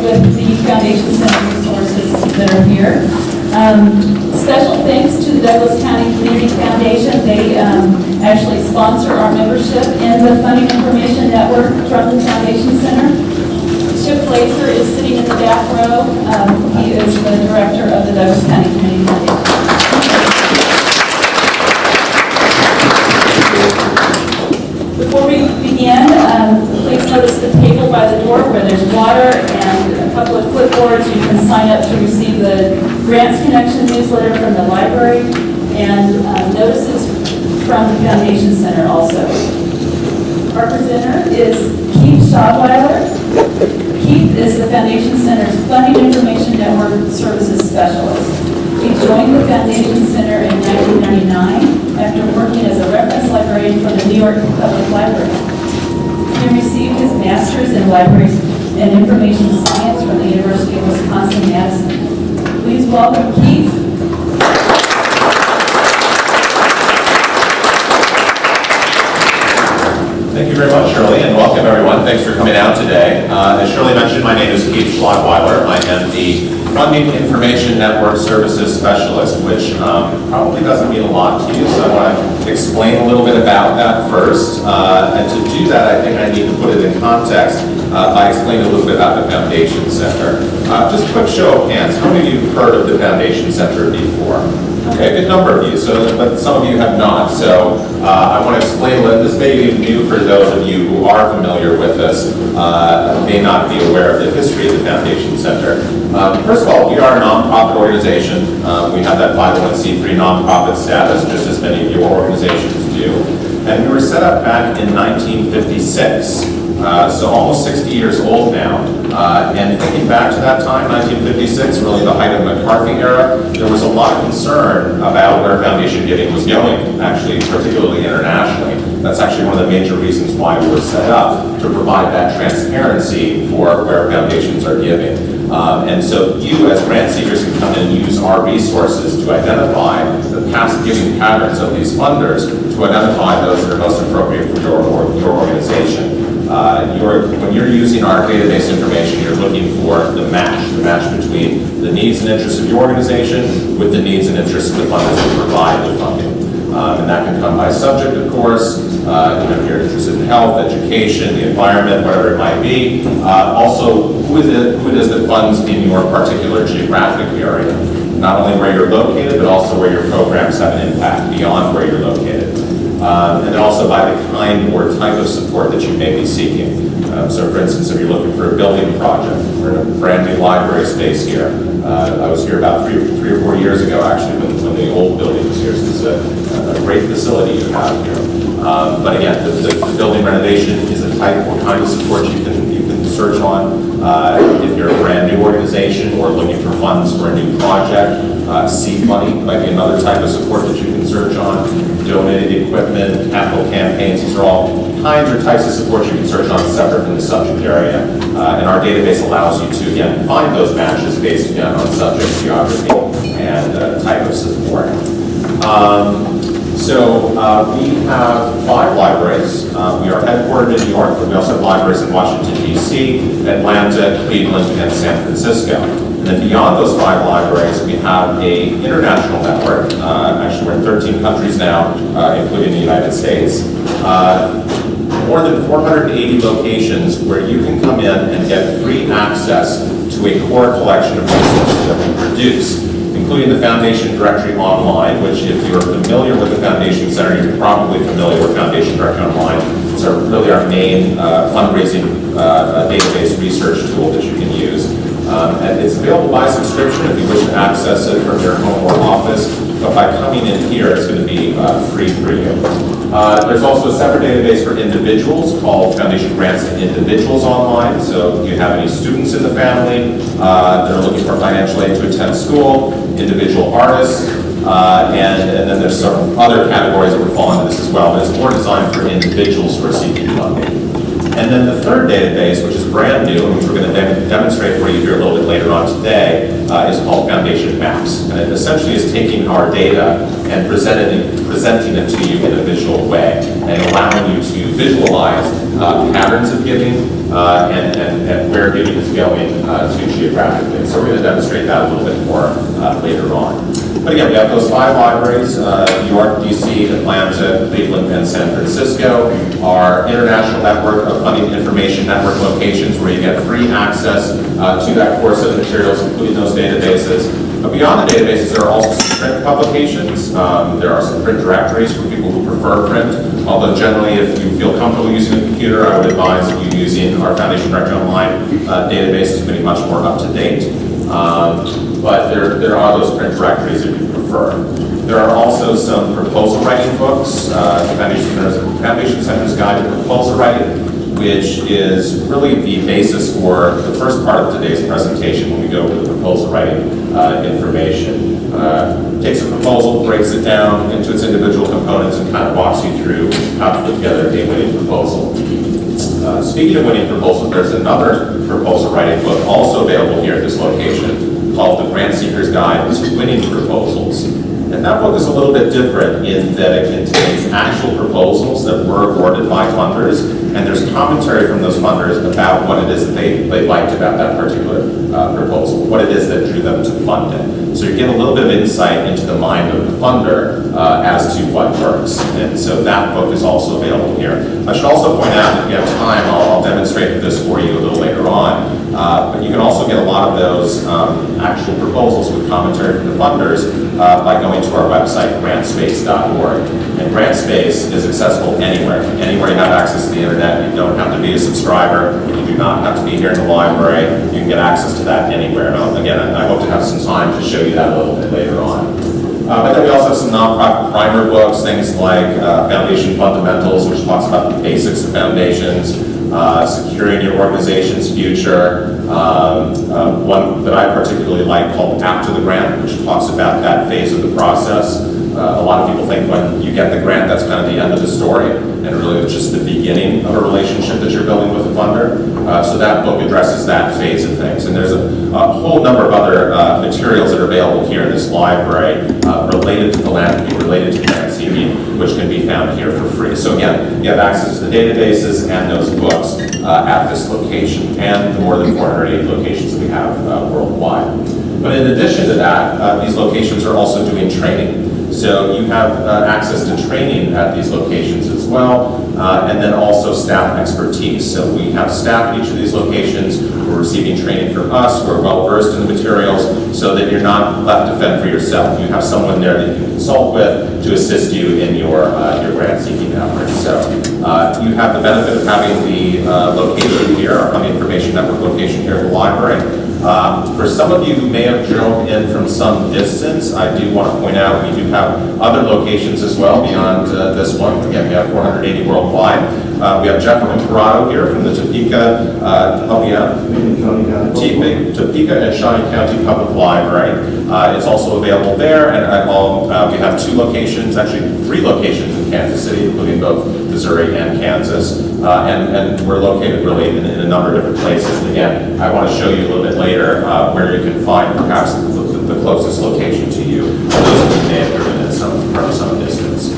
with the Foundation Center resources that are here. Special thanks to the Douglas County Community Foundation. They actually sponsor our membership in the Funding Information Network from the Foundation Center. Chip Glazer is sitting in the back row. He is the director of the Douglas County Community Foundation. Before we begin, please notice the table by the door where there's water and a couple of clipboards. You can sign up to receive the Grants Connection newsletter from the library and notices from the Foundation Center also. Our presenter is Keith Schadweiler. Keith is the Foundation Center's Funding Information Network Services Specialist. He joined the Foundation Center in 1999 after working as a reference librarian for the New York Public Library. He received his master's in libraries and information science from the University of Wisconsin-Madison. Please welcome Keith. Thank you very much, Shirley, and welcome everyone. Thanks for coming out today. As Shirley mentioned, my name is Keith Schadweiler. I am the Funding Information Network Services Specialist, which probably doesn't mean a lot to you, so I want to explain a little bit about that first. And to do that, I think I need to put it in context by explaining a little bit about the Foundation Center. Just a quick show of hands. How many of you have heard of the Foundation Center before? Okay, a good number of you, but some of you have not. So I want to explain a little. This may be new for those of you who are familiar with this, may not be aware of the history of the Foundation Center. First of all, we are a nonprofit organization. We have that 501c3 nonprofit status, just as many of your organizations do. And we were set up back in 1956. So almost 60 years old now. And thinking back to that time, 1956, really the height of the McCarthy era, there was a lot of concern about where foundation giving was going, actually, particularly internationally. That's actually one of the major reasons why we were set up, to provide that transparency for where foundations are giving. And so you, as grant seekers, can come in and use our resources to identify the past giving patterns of these funders, to identify those that are most appropriate for your organization. When you're using our database information, you're looking for the match between the needs and interests of your organization with the needs and interests of the funders that provide the funding. And that can come by subject, of course, if you're interested in health, education, the environment, whatever it might be. Also, who it is that funds in your particular geographic area. Not only where you're located, but also where your programs have an impact beyond where you're located. And also by the kind or type of support that you may be seeking. So for instance, if you're looking for a building project, we're in a brand new library space here. I was here about three or 4 years ago, actually, when the old building was here. So it's a great facility you have here. But again, the building renovation is a type or kind of support you can search on. If you're a brand new organization or looking for funds for a new project, seed money might be another type of support that you can search on. Donated equipment, capital campaigns, these are all kinds or types of support you can search on separate from the subject area. And our database allows you to, again, find those matches based, again, on subject, geography, and type of support. So we have 5 libraries. We are headquartered in New York, but we also have libraries in Washington, D.C., Atlanta, Cleveland, and San Francisco. And then beyond those 5 libraries, we have an international network. Actually, we're in 13 countries now, including the United States. More than 480 locations where you can come in and get free access to a core collection of resources that we produce, including the Foundation Directory Online, which if you're familiar with the Foundation Center, you're probably familiar with Foundation Directory Online. It's really our main fundraising database research tool that you can use. And it's available by subscription if you wish to access it from your home or office, but by coming in here, it's going to be free for you. There's also a separate database for individuals called Foundation Grants to Individuals Online. So if you have any students in the family that are looking for financial aid to attend school, individual artists, and then there's some other categories that would fall into this as well, but it's more designed for individuals who are seeking funding. And then the third database, which is brand new, and which we're going to demonstrate for you here a little bit later on today, is called Foundation Maps. And it essentially is taking our data and presenting it to you in a visual way, and allowing you to visualize patterns of giving, and where giving is going to geographically. So we're going to demonstrate that a little bit more later on. But again, we have those 5 libraries, New York, DC, Atlanta, Cleveland, and San Francisco. Our international network of funding information network locations where you get free access to that core set of materials, including those databases. But beyond the databases, there are also some print publications. There are some print directories for people who prefer print. Although generally, if you feel comfortable using a computer, I would advise you using our Foundation Directory Online database. It's going to be much more up to date. But there are those print directories if you prefer. There are also some proposal writing books. The Foundation Center's Guide to Proposal Writing, which is really the basis for the first part of today's presentation when we go over the proposal writing information. Takes a proposal, breaks it down into its individual components, and kind of walks you through how to put together a winning proposal. Speaking of winning proposals, there's another proposal writing book also available here at this location called The Grant Seeker's Guide to Winning Proposals. And that book is a little bit different in that it contains actual proposals that were awarded by funders, and there's commentary from those funders about what it is that they liked about that particular proposal, what it is that drew them to fund it. So you get a little bit of insight into the mind of the funder as to what works. And so that book is also available here. I should also point out, if you have time, I'll demonstrate this for you a little later on. But you can also get a lot of those actual proposals with commentary from the funders by going to our website, grantspace.org. And GrantSpace is accessible anywhere. Anywhere you have access to the internet. You don't have to be a subscriber. You do not have to be here in the library. You can get access to that anywhere. And again, I hope to have some time to show you that a little bit later on. But then we also have some nonprofit primer books, things like Foundation Fundamentals, which talks about the basics of foundations, securing your organization's future. One that I particularly like called After the Grant, which talks about that phase of the process. A lot of people think when you get the grant, that's kind of the end of the story, and really it's just the beginning of a relationship that you're building with a funder. So that book addresses that phase of things. And there's a whole number of other materials that are available here in this library related to philanthropy, related to grant seeking, which can be found here for free. So again, you have access to the databases and those books at this location, and the more than 480 locations that we have worldwide. But in addition to that, these locations are also doing training. So you have access to training at these locations as well, and then also staff expertise. So we have staff at each of these locations who are receiving training from us, who are well versed in the materials, so that you're not left to fend for yourself. You have someone there that you can consult with to assist you in your grant seeking efforts. So you have the benefit of having the location here, our Funding Information Network location here at the library. For some of you who may have drove in from some distance, I do want to point out we do have other locations as well beyond this one. Again, we have 480 worldwide. We have Jeff Imparato here from the Topeka, Topeka and Shawnee County Public Library. It's also available there, and we have 2 locations, actually 3 locations in Kansas City, including both Missouri and Kansas. And we're located really in a number of different places. And again, I want to show you a little bit later where you can find perhaps the closest location to you, for those who may have driven in from some distance.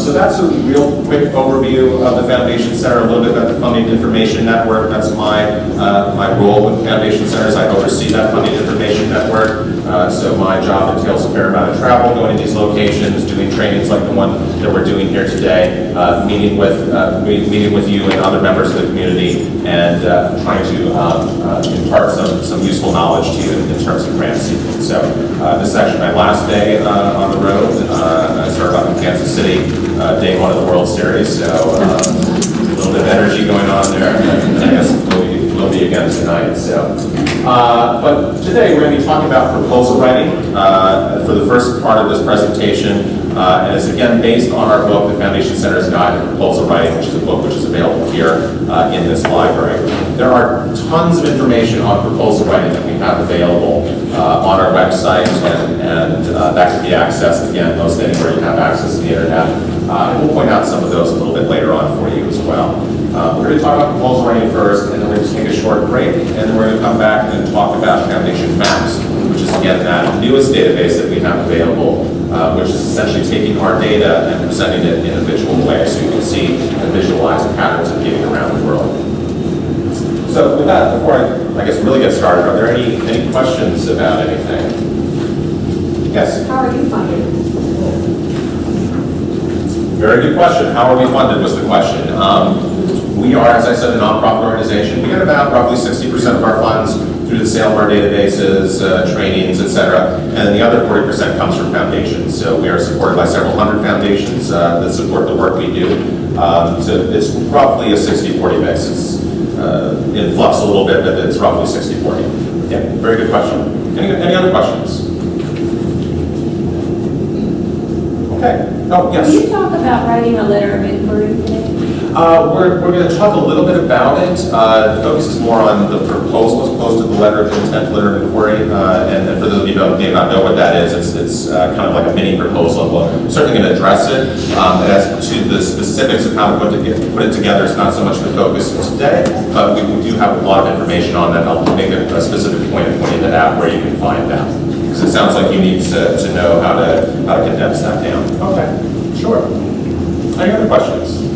So that's a real quick overview of the Foundation Center, a little bit about the Funding Information Network. That's my role with Foundation Centers. I oversee that Funding Information Network. So my job entails a fair amount of travel, going to these locations, doing trainings like the one that we're doing here today, meeting with you and other members of the community, and trying to impart some useful knowledge to you in terms of grant seeking. So this is actually my last day on the road. I started off in Kansas City, day 1 of the World Series, so a little bit of energy going on there. I guess will be again tonight. So, but today we're going to be talking about proposal writing for the first part of this presentation, and it's again based on our book, The Foundation Center's Guide to Proposal Writing, which is a book which is available here in this library. There are tons of information on proposal writing that we have available on our website, and that can be accessed again most anywhere you have access to the internet. And we'll point out some of those a little bit later on for you as well. We're going to talk about proposal writing first, and then we're going to take a short break, and then we're going to come back and talk about Foundation Maps, which is again that newest database that we have available which is essentially taking our data and presenting it in a visual way so you can see and visualize patterns of giving around the world. So with that, before I guess really get started, are there any questions about anything? Yes? How are you funded? Very good question. How are we funded was the question. We are, as I said, a nonprofit organization. We get about roughly 60% of our funds through the sale of our databases, trainings, et cetera, and then the other 40% comes from foundations. So we are supported by several hundred foundations that support the work we do. So it's roughly a 60-40 mix. It's in flux a little bit, but it's roughly 60-40. Yeah, very good question. Any other questions? Okay. Oh, yes. Can you talk about writing a letter of inquiry today? We're going to talk a little bit about it. The focus is more on the proposal as opposed to the letter of intent, letter of inquiry. And for those of you who may not know what that is, it's kind of like a mini proposal. We're certainly going to address it. As to the specifics of how to put it together, it's not so much the focus today, but we do have a lot of information on that. I'll make a specific point of pointing that out where you can find that. Because it sounds like you need to know how to condense that down. Okay, sure. Any other questions?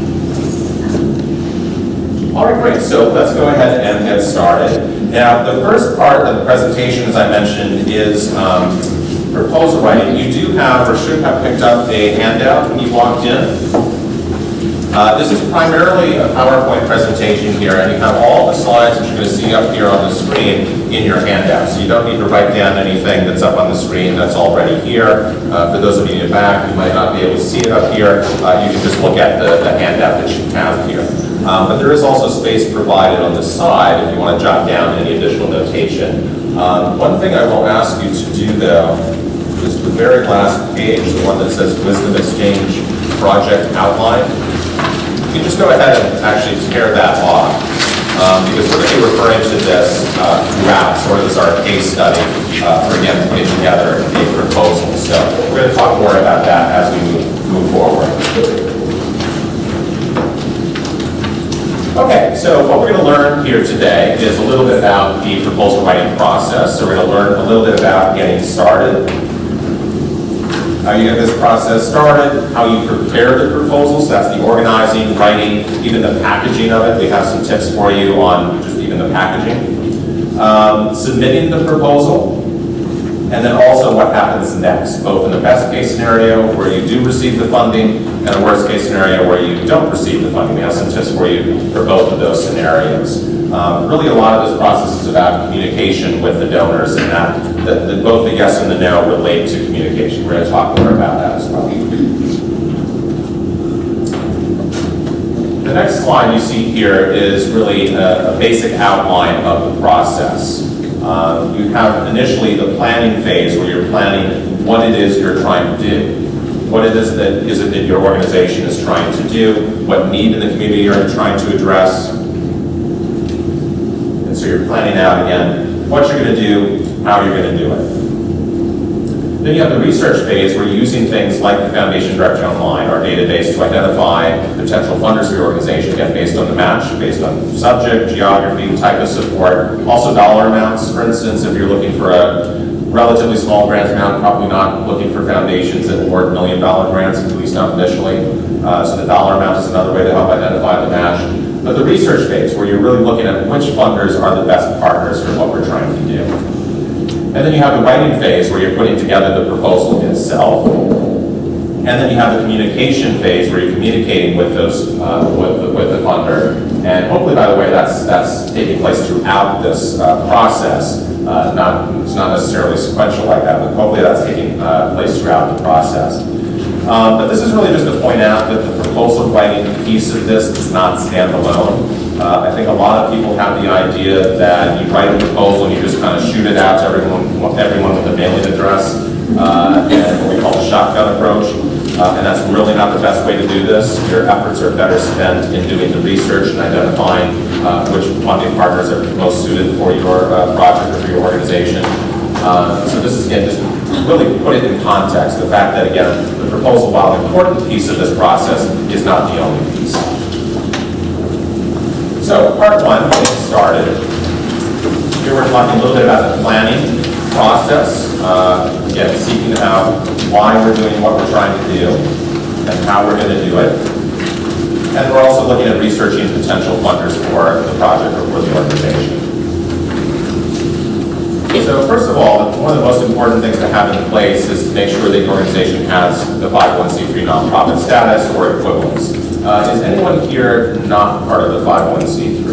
All right, great. So let's go ahead and get started. Now, the first part of the presentation, as I mentioned, is proposal writing. You do have, or should have picked up a handout when you walked in. This is primarily a PowerPoint presentation here, and you have all the slides that you're going to see up here on the screen in your handout. So you don't need to write down anything that's up on the screen that's already here. For those of you in the back who might not be able to see it up here, you can just look at the handout that you have here. But there is also space provided on the side if you want to jot down any additional notation. One thing I will ask you to do, though, is the very last page, the one that says Wisdom Exchange Project Outline. You can just go ahead and actually tear that off, because we're going to be referring to this throughout, sort of as our case study for, again, putting together a proposal. So we're going to talk more about that as we move forward. Okay, so what we're going to learn here today is a little bit about the proposal writing process. So we're going to learn a little bit about getting started, how you get this process started, how you prepare the proposal, so that's the organizing, writing, even the packaging of it. We have some tips for you on just even the packaging. Submitting the proposal, and then also what happens next, both in the best case scenario where you do receive the funding and a worst case scenario where you don't receive the funding. We have some tips for you for both of those scenarios. Really a lot of this process is about communication with the donors, and that both the yes and the no relate to communication. We're going to talk more about that as well. The next slide you see here is really a basic outline of the process. You have initially the planning phase where you're planning what it is you're trying to do. What it is that your organization is trying to do, what need in the community you're trying to address. And so you're planning out, again, what you're going to do, how you're going to do it. Then you have the research phase where you're using things like the Foundation Directory Online, our database, to identify potential funders for your organization, again, based on the match, based on subject, geography, type of support, also dollar amounts. For instance, if you're looking for a relatively small grant amount, probably not looking for foundations that award $1 million grants, at least not initially. So the dollar amount is another way to help identify the match. But the research phase, where you're really looking at which funders are the best partners for what we're trying to do. And then you have the writing phase, where you're putting together the proposal itself. And then you have the communication phase, where you're communicating with those with the funder. And hopefully, by the way, that's taking place throughout this process. It's not necessarily sequential like that, but hopefully that's taking place throughout the process. But this is really just to point out that the proposal writing piece of this does not stand alone. I think a lot of people have the idea that you write a proposal and you just kind of shoot it out to everyone with a mailing address, and what we call the shotgun approach. And that's really not the best way to do this. Your efforts are better spent in doing the research and identifying which funding partners are most suited for your project or for your organization. So this is, again, just really put it in context. The fact that, again, the proposal, while an important piece of this process, is not the only piece. So part one, getting started. Here we're talking a little bit about the planning process, again, seeking out why we're doing what we're trying to do and how we're going to do it. And we're also looking at researching potential funders for the project or for the organization. So first of all, one of the most important things to have in place is to make sure that the organization has the 501c3 nonprofit status or equivalents. Is anyone here not part of the 501c3?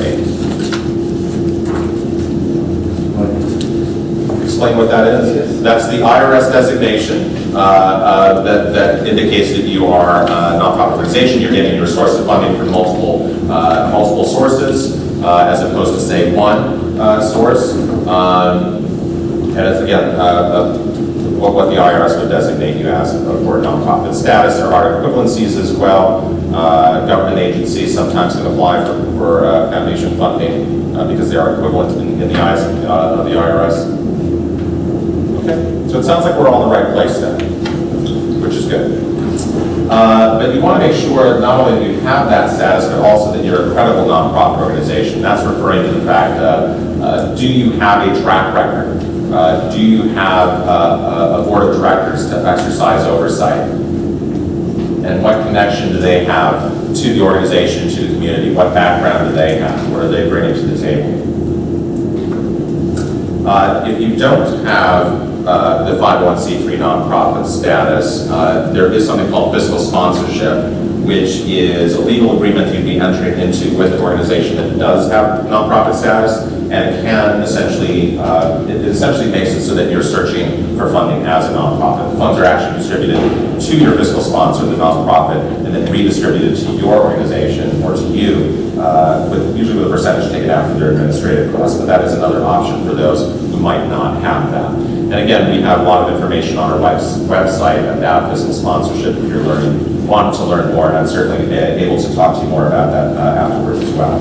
Explain what that is? Yes. That's the IRS designation that indicates that you are a nonprofit organization. You're getting your source of funding from multiple sources, as opposed to, say, one source. And it's, again, what the IRS would designate you as for nonprofit status. There are equivalencies as well. Government agencies sometimes can apply for foundation funding because they are equivalent in the eyes of the IRS. Okay, so it sounds like we're all in the right place then, which is good. But you want to make sure not only that you have that status, but also that you're a credible nonprofit organization. That's referring to the fact that do you have a track record? Do you have a board of directors to exercise oversight? And what connection do they have to the organization, to the community? What background do they have? What are they bringing to the table? If you don't have the 501c3 nonprofit status, there is something called fiscal sponsorship, which is a legal agreement you'd be entering into with an organization that does have nonprofit status, and it can essentially, it essentially makes it so that you're searching for funding as a nonprofit. The funds are actually distributed to your fiscal sponsor, the nonprofit, and then redistributed to your organization or to you, usually with a percentage taken out for their administrative costs. But that is another option for those who might not have that. And again, we have a lot of information on our website about fiscal sponsorship if you're want to learn more, and I'm certainly able to talk to you more about that afterwards as well.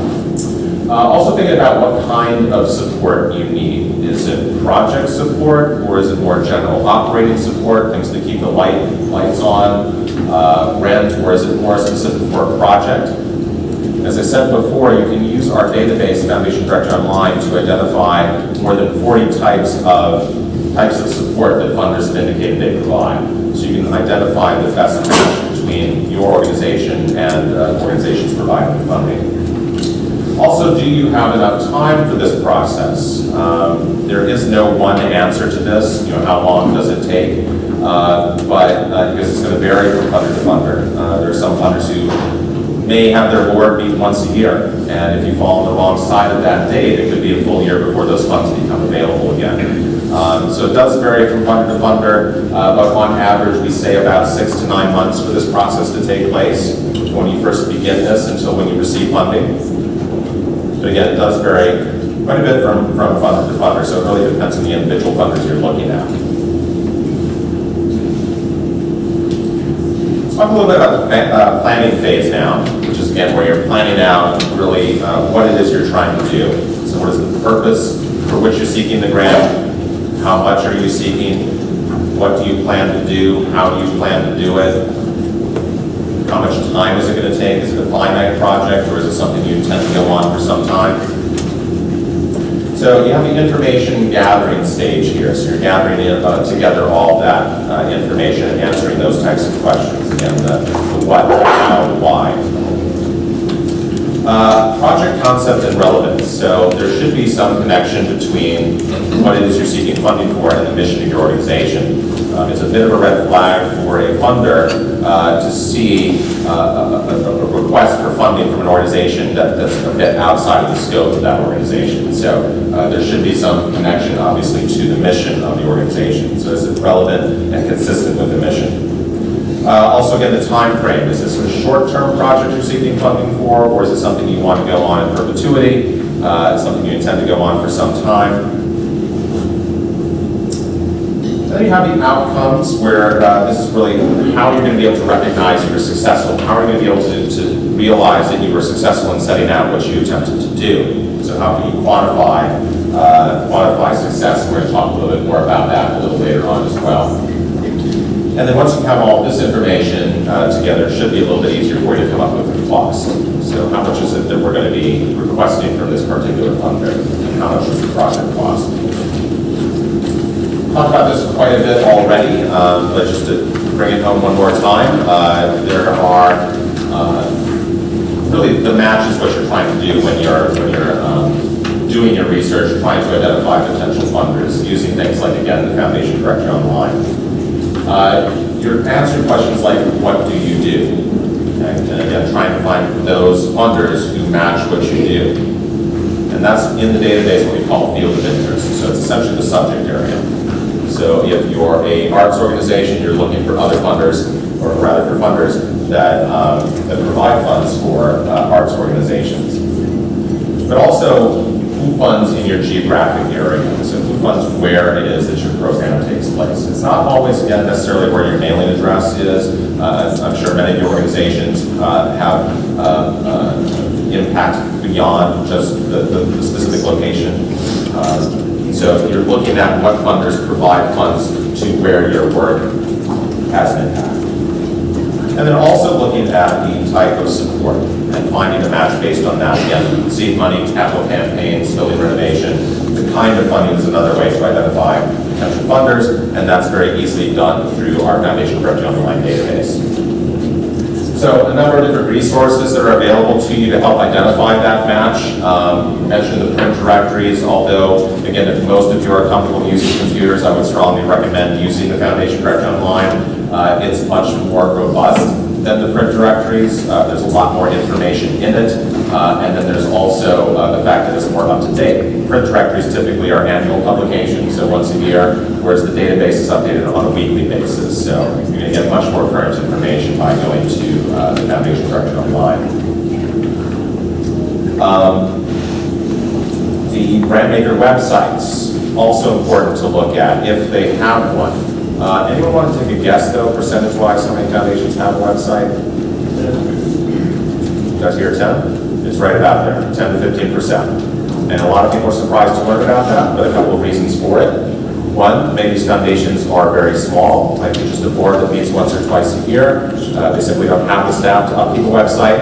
Also thinking about what kind of support you need. Is it project support, or is it more general operating support, things to keep the lights on, rent, or is it more specific for a project? As I said before, you can use our database, Foundation Directory Online, to identify more than 40 types of support that funders have indicated they provide. So you can identify the best match between your organization and organizations providing the funding. Also, do you have enough time for this process? There is no one answer to this. How long does it take? Because it's going to vary from funder to funder. There are some funders who may have their board meet once a year, and if you fall on the wrong side of that date, it could be a full year before those funds become available again. So it does vary from funder to funder, but on average, we say about 6 to 9 months for this process to take place when you first begin this until when you receive funding. But again, it does vary quite a bit from funder to funder, so it really depends on the individual funders you're looking at. Let's talk a little bit about the planning phase now, which is again where you're planning out really what it is you're trying to do. So what is the purpose for which you're seeking the grant? How much are you seeking? What do you plan to do? How do you plan to do it? How much time is it going to take? Is it a finite project, or is it something you intend to go on for some time? So you have the information gathering stage here. So you're gathering together all that information and answering those types of questions. Again, the what, the how, the why. Project concept and relevance. So there should be some connection between what it is you're seeking funding for and the mission of your organization. It's a bit of a red flag for a funder to see a request for funding from an organization that's a bit outside of the scope of that organization. So there should be some connection, obviously, to the mission of the organization. So is it relevant and consistent with the mission? Also, again, the time frame. Is this a short-term project you're seeking funding for, or is it something you want to go on in perpetuity? Something you intend to go on for some time? Then you have the outcomes, where this is really how you're going to be able to recognize you're successful. How are you going to be able to realize that you were successful in setting out what you attempted to do? So how can you quantify success? We're going to talk a little bit more about that a little later on as well. And then once you have all this information together, it should be a little bit easier for you to come up with a cost. So how much is it that we're going to be requesting from this particular funder? And how much is the project cost? talked about this quite a bit already, but just to bring it home one more time, there are really the match is what you're trying to do when you're doing your research, trying to identify potential funders using things like, again, the Foundation Directory Online. You're answering questions like, what do you do? Okay? And again, trying to find those funders who match what you do. And that's in the database what we call field of interest. So it's essentially the subject area. So if you're a arts organization, you're looking for other funders, or rather for funders that provide funds for arts organizations. But also, who funds in your geographic area? So who funds where it is that your program takes place? It's not always, again, necessarily where your mailing address is. I'm sure many of your organizations have impact beyond just the specific location. So you're looking at what funders provide funds to where your work has an impact. And then also looking at the type of support and finding a match based on that. Again, seed money, capital campaigns, building renovation. The kind of funding is another way to identify potential funders, and that's very easily done through our Foundation Directory Online database. So a number of different resources that are available to you to help identify that match. You mentioned the print directories, although, again, if most of you are comfortable using computers, I would strongly recommend using the Foundation Directory Online. It's much more robust than the print directories. There's a lot more information in it. And then there's also the fact that it's more up to date. Print directories typically are annual publications, so once a year, whereas the database is updated on a weekly basis. So you're going to get much more current information by going to the Foundation Directory Online. The Grantmaker websites, also important to look at if they have one. Anyone want to take a guess, though, percentage-wise, how many foundations have a website? You guys hear 10? It's right about there, 10 to 15%. And a lot of people are surprised to learn about that, but a couple of reasons for it. One, many of these foundations are very small, like just a board that meets once or twice a year. They simply don't have the staff to upkeep a website.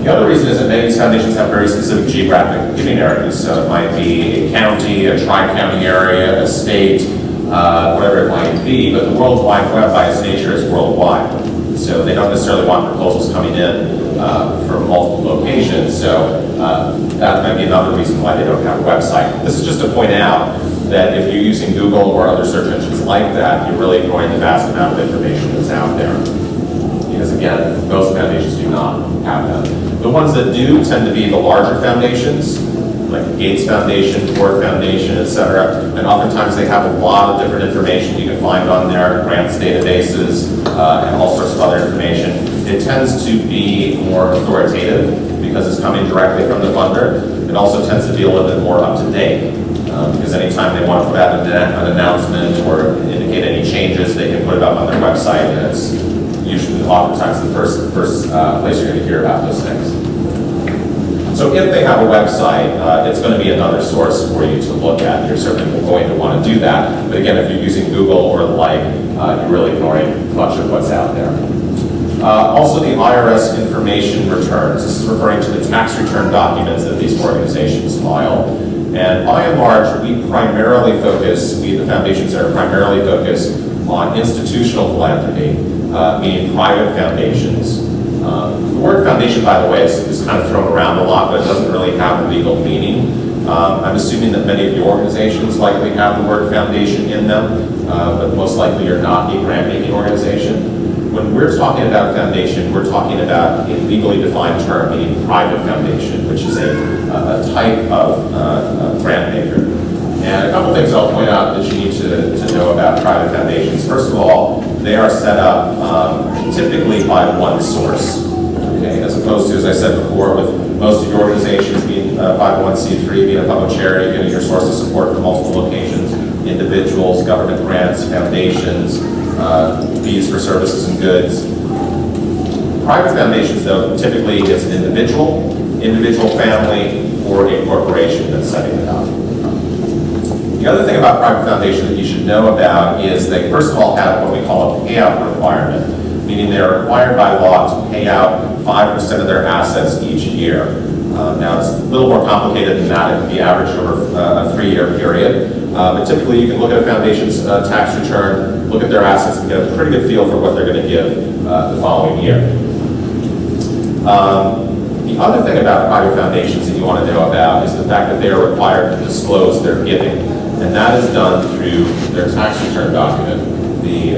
The other reason is that many of these foundations have very specific geographic giving areas. So it might be a county, a tri-county area, a state, whatever it might be, but the World Wide Web by its nature is worldwide. So they don't necessarily want proposals coming in from multiple locations. So that might be another reason why they don't have a website. This is just to point out that if you're using Google or other search engines like that, you're really ignoring the vast amount of information that's out there. Because again, most foundations do not have that. The ones that do tend to be the larger foundations, like Gates Foundation, Ford Foundation, etc. And oftentimes they have a lot of different information you can find on their grants databases and all sorts of other information. It tends to be more authoritative because it's coming directly from the funder. It also tends to be a little bit more up to date because anytime they want to put out an announcement or indicate any changes, they can put it up on their website, and it's usually oftentimes the first place you're going to hear about those things. So if they have a website, it's going to be another source for you to look at. You're certainly going to want to do that. But again, if you're using Google or the like, you're really ignoring much of what's out there. Also, the IRS information returns. This is referring to the tax return documents that these organizations file. And by and large, we the Foundation Center, primarily focus on institutional philanthropy, meaning private foundations. The word foundation, by the way, is kind of thrown around a lot, but it doesn't really have a legal meaning. I'm assuming that many of your organizations likely have the word foundation in them, but most likely you're not a grant-making organization. When we're talking about foundation, we're talking about a legally defined term, meaning private foundation, which is a type of grant maker. And a couple things I'll point out that you need to know about private foundations. First of all, they are set up typically by one source, okay, as opposed to, as I said before, with most of your organizations being 501c3, being a public charity, getting your source of support from multiple locations, individuals, government grants, foundations, fees for services and goods. Private foundations, though, typically it's an individual family, or a corporation that's setting it up. The other thing about private foundations that you should know about is they first of all have what we call a payout requirement, meaning they're required by law to pay out 5% of their assets each year. Now, it's a little more complicated than that. It can be averaged over a 3-year period. But typically, you can look at a foundation's tax return, look at their assets, and get a pretty good feel for what they're going to give the following year. The other thing about private foundations that you want to know about is the fact that they are required to disclose their giving. And that is done through their tax return document, the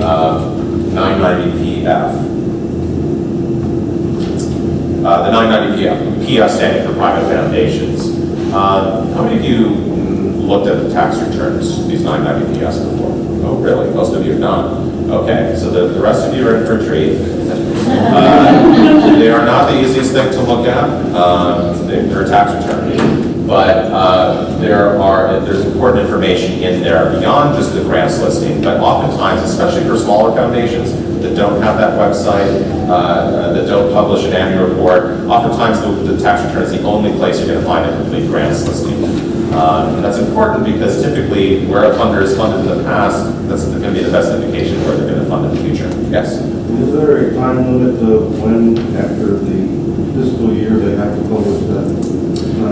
990PF. The 990PF standing for private foundations. How many of you looked at the tax returns, these 990PFs before? Oh, really? Most of you have not. Okay, so the rest of you are in for a treat. They are not the easiest thing to look at. They're a tax return. But there's important information in there beyond just the grants listing. But oftentimes, especially for smaller foundations that don't have that website, that don't publish an annual report, oftentimes the tax return is the only place you're going to find a complete grants listing. And that's important because typically where a funder is funded in the past, that's going to be the best indication of where they're going to fund in the future. Yes? Is there a time limit of when, after the fiscal year, they have to publish that?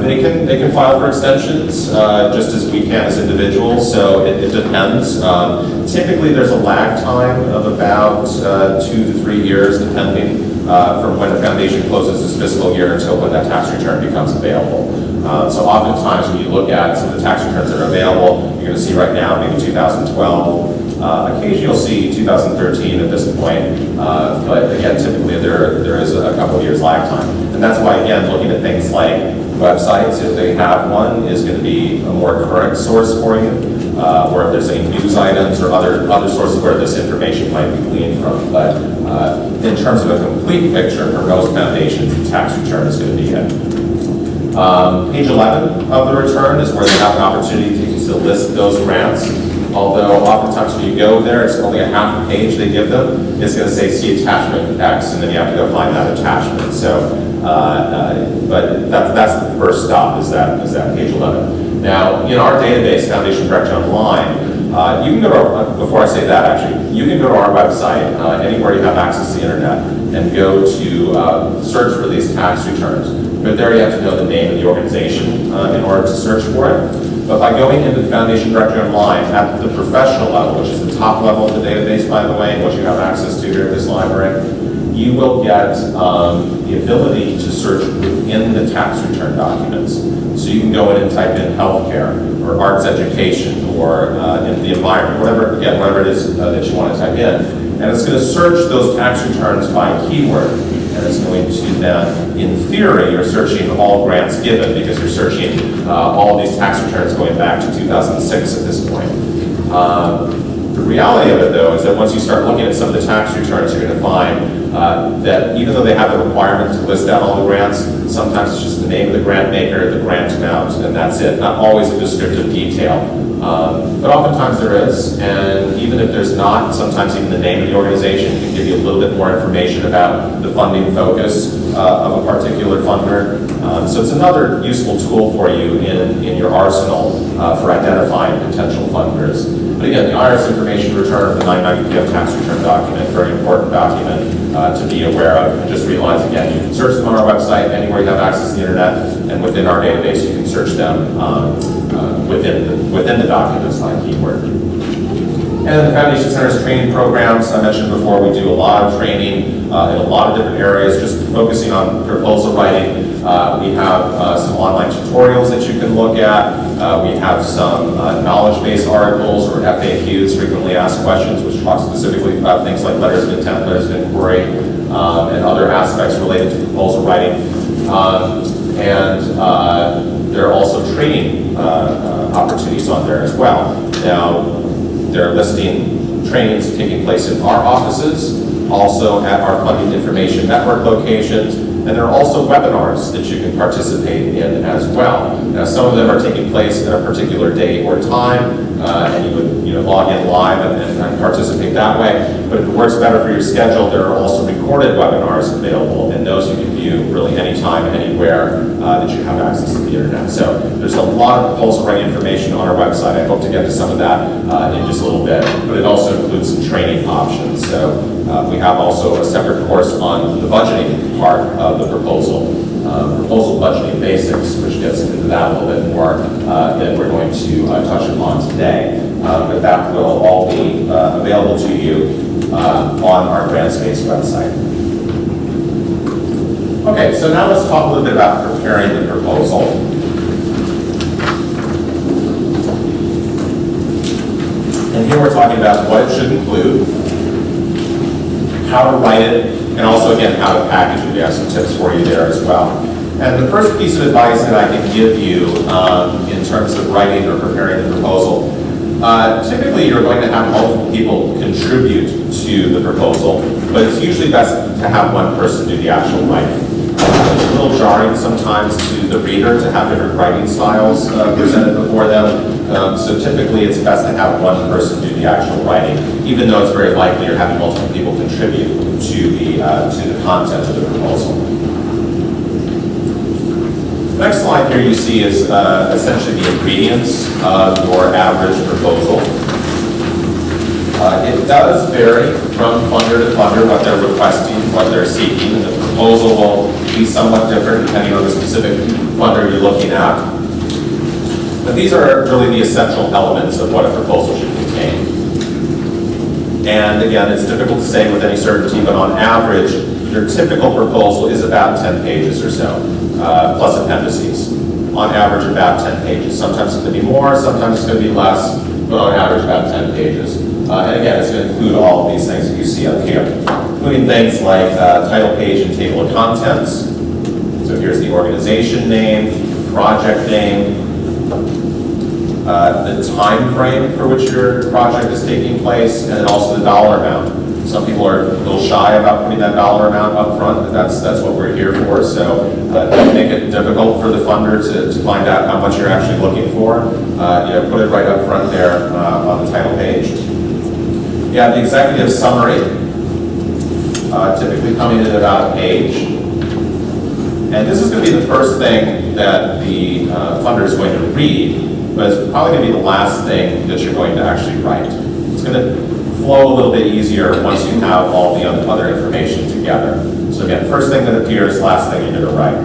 They can file for extensions just as we can as individuals, so it depends. Typically, there's a lag time of about 2 to 3 years, depending from when the foundation closes its fiscal year until when that tax return becomes available. So oftentimes, when you look at some of the tax returns that are available, you're going to see right now maybe 2012. Occasionally, you'll see 2013 at this point, but again, typically there is a couple of years lag time, and that's why again, looking at things like websites, if they have one, is going to be a more current source for you, or if there's any news items or other sources where this information might be gleaned from. But in terms of a complete picture for most foundations, the tax return is going to be it. Page 11 of the return is where they have an opportunity to list those grants. Although oftentimes when you go there, it's only a half a page they give them. It's going to say see attachment X, and then you have to go find that attachment. So, but that's the first stop is that page 11. Now, in our database, Foundation Directory Online, you can go to our, before I say that actually, you can go to our website, anywhere you have access to the internet, and go to search for these tax returns. But there you have to know the name of the organization in order to search for it. But by going into the Foundation Directory Online at the professional level, which is the top level of the database, by the way, and what you have access to here at this library, you will get the ability to search within the tax return documents. So you can go in and type in healthcare or arts education or in the environment, whatever it is that you want to type in. And it's going to search those tax returns by keyword. And it's going to then, in theory, you're searching all grants given because you're searching all of these tax returns going back to 2006 at this point. The reality of it, though, is that once you start looking at some of the tax returns, you're going to find that even though they have the requirement to list out all the grants, sometimes it's just the name of the grant maker, the grant amount, and that's it. Not always a descriptive detail. But oftentimes there is, and even if there's not, sometimes even the name of the organization can give you a little bit more information about the funding focus of a particular funder. So it's another useful tool for you in your arsenal for identifying potential funders. But again, the IRS information return of the 990PF tax return document, very important document to be aware of. And just realize, again, you can search them on our website, anywhere you have access to the internet, and within our database you can search them within the documents by keyword. And the Foundation Center's training programs, I mentioned before, we do a lot of training in a lot of different areas, just focusing on proposal writing. We have some online tutorials that you can look at. We have some knowledge-based articles or FAQs, frequently asked questions, which talk specifically about things like letters of intent, letters of inquiry, and other aspects related to proposal writing. There are also training opportunities on there as well. Now, they're listing trainings taking place in our offices, also at our Funding Information Network locations, and there are also webinars that you can participate in as well. Now, some of them are taking place at a particular day or time, and you would log in live and participate that way. But if it works better for your schedule, there are also recorded webinars available, and those you can view really anytime, anywhere that you have access to the internet. So there's a lot of proposal writing information on our website. I hope to get to some of that in just a little bit, but it also includes some training options. So we have also a separate course on the budgeting part of the proposal proposal budgeting basics, which gets into that a little bit more than we're going to touch upon today. But that will all be available to you on our GrantSpace website. Okay, so now let's talk a little bit about preparing the proposal. And here we're talking about what it should include, how to write it, and also, again, how to package it. We have some tips for you there as well. And the first piece of advice that I can give you in terms of writing or preparing the proposal, typically you're going to have multiple people contribute to the proposal, but it's usually best to have one person do the actual writing. It's a little jarring sometimes to the reader to have different writing styles presented before them. So typically it's best to have one person do the actual writing, even though it's very likely you're having multiple people contribute to the content of the proposal. The next slide here you see is essentially the ingredients of your average proposal. It does vary from funder to funder what they're requesting, what they're seeking, and the proposal will be somewhat different depending on the specific funder you're looking at. But these are really the essential elements of what a proposal should contain. And again, it's difficult to say with any certainty, but on average, your typical proposal is about 10 pages or so, plus appendices. On average, about 10 pages. Sometimes it's going to be more, sometimes it's going to be less, but on average, about 10 pages. And again, it's going to include all of these things that you see up here, including things like title page and table of contents. So here's the organization name, project name, the time frame for which your project is taking place, and then also the dollar amount. Some people are a little shy about putting that dollar amount up front, but that's what we're here for. So don't make it difficult for the funder to find out how much you're actually looking for. Put it right up front there on the title page. You have the executive summary, typically coming in about a page. And this is going to be the first thing that the funder is going to read, but it's probably going to be the last thing that you're going to actually write. It's going to flow a little bit easier once you have all the other information together. So again, first thing that appears, last thing you're going to write.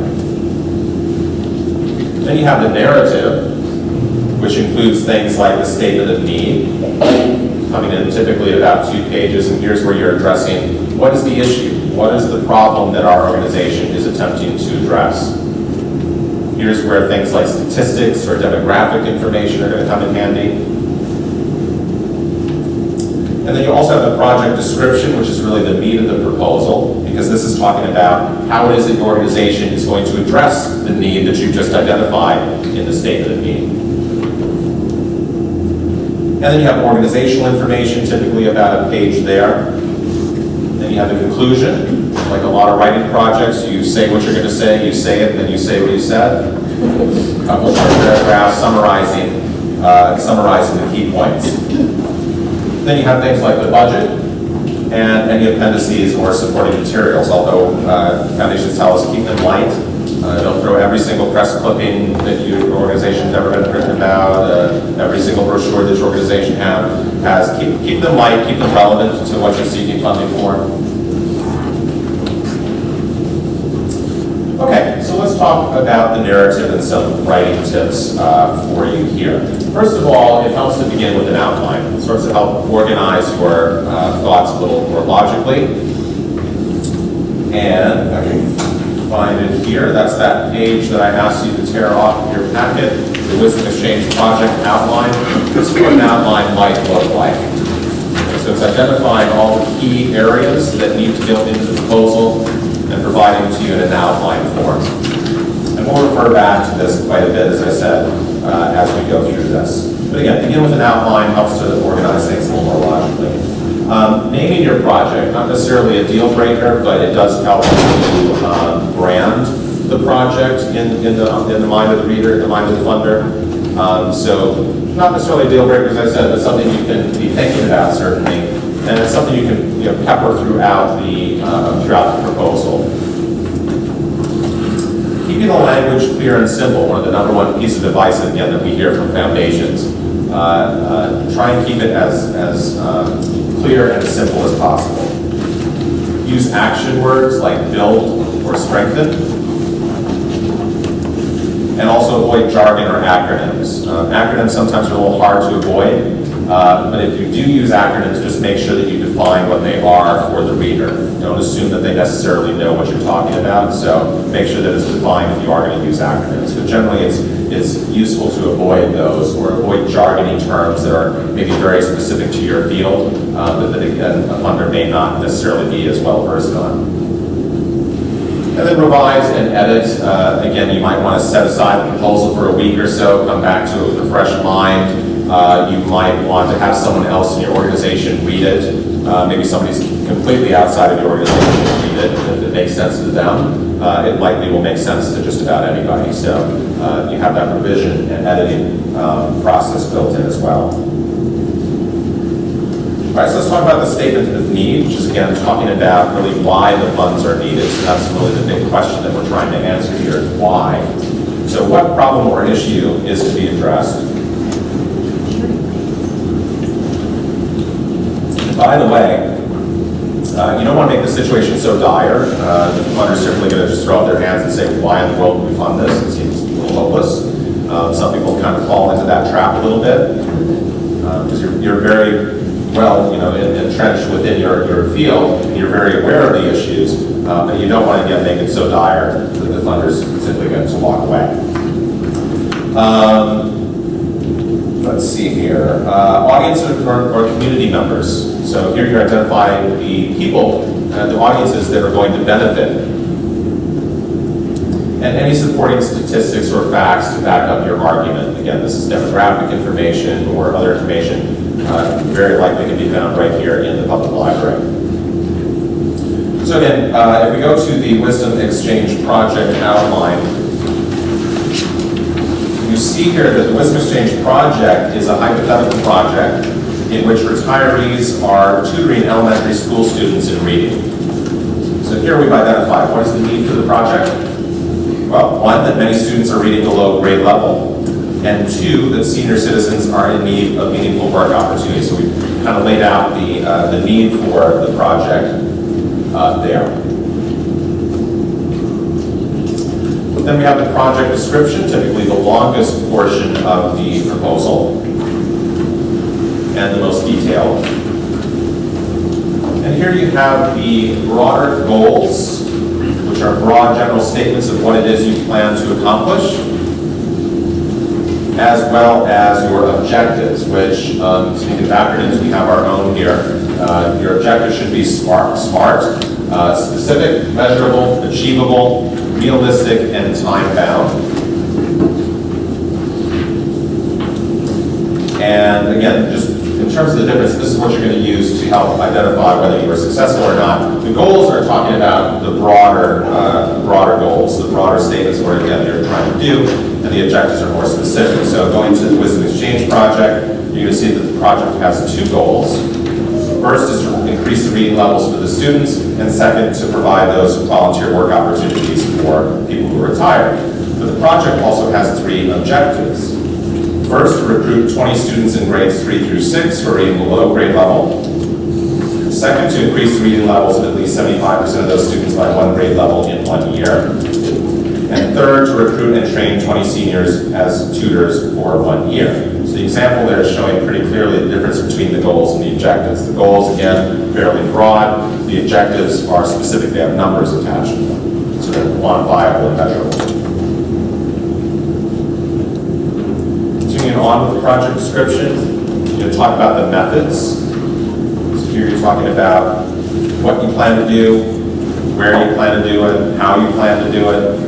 Then you have the narrative, which includes things like the statement of need, coming in typically about 2 pages, and here's where you're addressing what is the issue, what is the problem that our organization is attempting to address. Here's where things like statistics or demographic information are going to come in handy. And then you also have the project description, which is really the meat of the proposal, because this is talking about how it is that your organization is going to address the need that you've just identified in the statement of need. And then you have organizational information, typically about a page there. Then you have the conclusion. Like a lot of writing projects, you say what you're going to say, you say it, then you say what you said. A couple of paragraphs summarizing the key points. Then you have things like the budget and any appendices or supporting materials, although foundations tell us keep them light. Don't throw every single press clipping that your organization's ever been written about, every single brochure that your organization has. Keep them light, keep them relevant to what you're seeking funding for. Okay, so let's talk about the narrative and some writing tips for you here. First of all, it helps to begin with an outline. It starts to help organize your thoughts a little more logically. And if I can find it here, that's that page that I asked you to tear off of your packet, the Wisdom Exchange project outline. This is what an outline might look like. So it's identifying all the key areas that need to go into the proposal and providing to you in an outline form. And we'll refer back to this quite a bit, as I said, as we go through this. But again, begin with an outline helps to organize things a little more logically. Naming your project, not necessarily a deal breaker, but it does help to brand the project in the mind of the reader, in the mind of the funder. So not necessarily a deal breaker, as I said, but something you can be thinking about, certainly. And it's something you can pepper throughout the proposal. Keeping the language clear and simple, one of the number one piece of advice, again, that we hear from foundations. Try and keep it as clear and simple as possible. Use action words like build or strengthen. and also avoid jargon or acronyms. Acronyms sometimes are a little hard to avoid, but if you do use acronyms, just make sure that you define what they are for the reader. Don't assume that they necessarily know what you're talking about, so make sure that it's defined if you are going to use acronyms. But generally, it's useful to avoid those or avoid jargony terms that are maybe very specific to your field that again, a funder may not necessarily be as well versed on. And then revise and edit. Again, you might want to set aside the proposal for a week or so, come back to it with a fresh mind. You might want to have someone else in your organization read it. Maybe somebody's completely outside of the organization read it. If it makes sense to them, it likely will make sense to just about anybody. So you have that revision and editing process built in as well. All right, so let's talk about the statement of need, which is again talking about really why the funds are needed. So that's really the big question that we're trying to answer here, is why. So what problem or issue is to be addressed? And by the way, you don't want to make the situation so dire. The funders are simply going to just throw up their hands and say, why in the world would we fund this? It seems a little hopeless. Some people kind of fall into that trap a little bit because you're very well, entrenched within your field, and you're very aware of the issues, but you don't want to again make it so dire that the funders simply going to walk away. Let's see here. Audience or community members. So here you're identifying the people, the audiences that are going to benefit. And any supporting statistics or facts to back up your argument. Again, this is demographic information or other information very likely can be found right here in the public library. So again, if we go to the Wisdom Exchange project outline, you see here that the Wisdom Exchange project is a hypothetical project in which retirees are tutoring elementary school students in reading. So here we've identified what is the need for the project. Well, one, that many students are reading below grade level. And two, that senior citizens are in need of meaningful work opportunities. So we kind of laid out the need for the project there. But then we have the project description, typically the longest portion of the proposal and the most detailed. And here you have the broader goals, which are broad general statements of what it is you plan to accomplish, as well as your objectives, which, speaking of acronyms, we have our own here. Your objectives should be SMART, specific, measurable, achievable, realistic, and time-bound. And again, just in terms of the difference, this is what you're going to use to help identify whether you were successful or not. The goals are talking about the broader goals, the broader statements of what again you're trying to do, and the objectives are more specific. So going to the Wisdom Exchange project, you're going to see that the project has two goals. First is to increase the reading levels for the students, and second, to provide those volunteer work opportunities for people who retire. But the project also has three objectives. First, to recruit 20 students in grades 3 through 6 who are reading below grade level. Second, to increase the reading levels of at least 75% of those students by one grade level in 1 year. And third, to recruit and train 20 seniors as tutors for 1 year. So the example there is showing pretty clearly the difference between the goals and the objectives. The goals, again, fairly broad. The objectives are specific. They have numbers attached to them. So they're quantifiable and measurable. Continuing on with the project description, you're going to talk about the methods. So here you're talking about what you plan to do, where you plan to do it, how you plan to do it.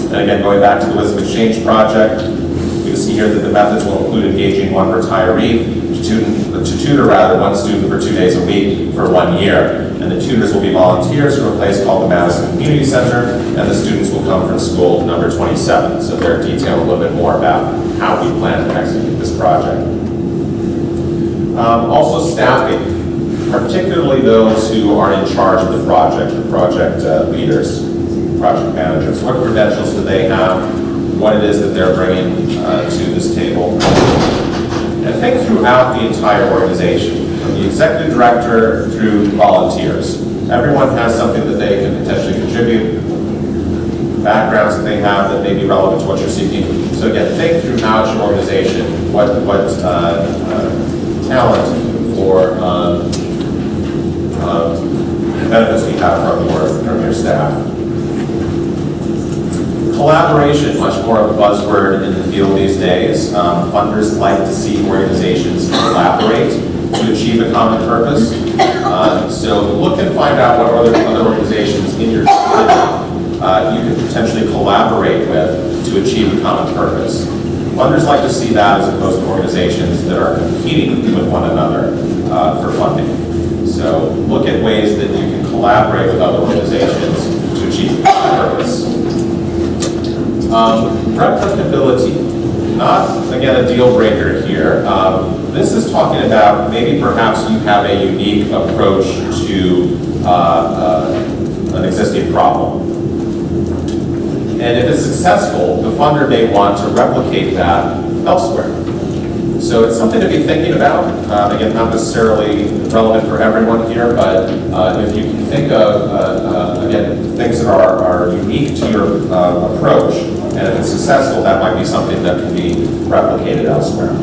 And again, going back to the Wisdom Exchange project, you can see here that the methods will include engaging one retiree to tutor one student for 2 days a week for 1 year. And the tutors will be volunteers from a place called the Madison Community Center, and the students will come from school number 27. So they're detailing a little bit more about how we plan to execute this project. Also staffing, particularly those who are in charge of the project leaders, project managers. What credentials do they have? What it is that they're bringing to this table? And think throughout the entire organization, from the executive director through volunteers. Everyone has something that they can potentially contribute. backgrounds that they have that may be relevant to what you're seeking. So again, think throughout your organization what talent or benefits we have from your staff. Collaboration, much more of a buzzword in the field these days. Funders like to see organizations collaborate to achieve a common purpose. So look and find out what other organizations in your community you can potentially collaborate with to achieve a common purpose. Funders like to see that as opposed to organizations that are competing with one another for funding. So look at ways that you can collaborate with other organizations to achieve a common purpose. Replicability, not, again, a deal breaker here. This is talking about maybe perhaps you have a unique approach to an existing problem. And if it's successful, the funder may want to replicate that elsewhere. So it's something to be thinking about. Again, not necessarily relevant for everyone here, but if you can think of, again, things that are unique to your approach, and if it's successful, that might be something that can be replicated elsewhere.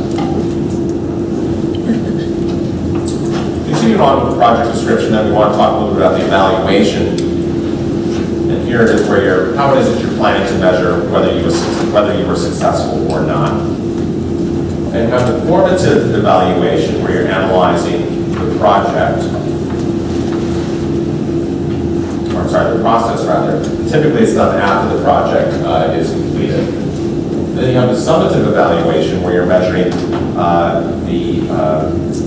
Continuing on with the project description, then we want to talk a little bit about the evaluation. And here it is where how it is that you're planning to measure whether you were successful or not. And you have the formative evaluation where you're analyzing the project, or I'm sorry, the process rather. Typically it's done after the project is completed. Then you have the summative evaluation where you're measuring the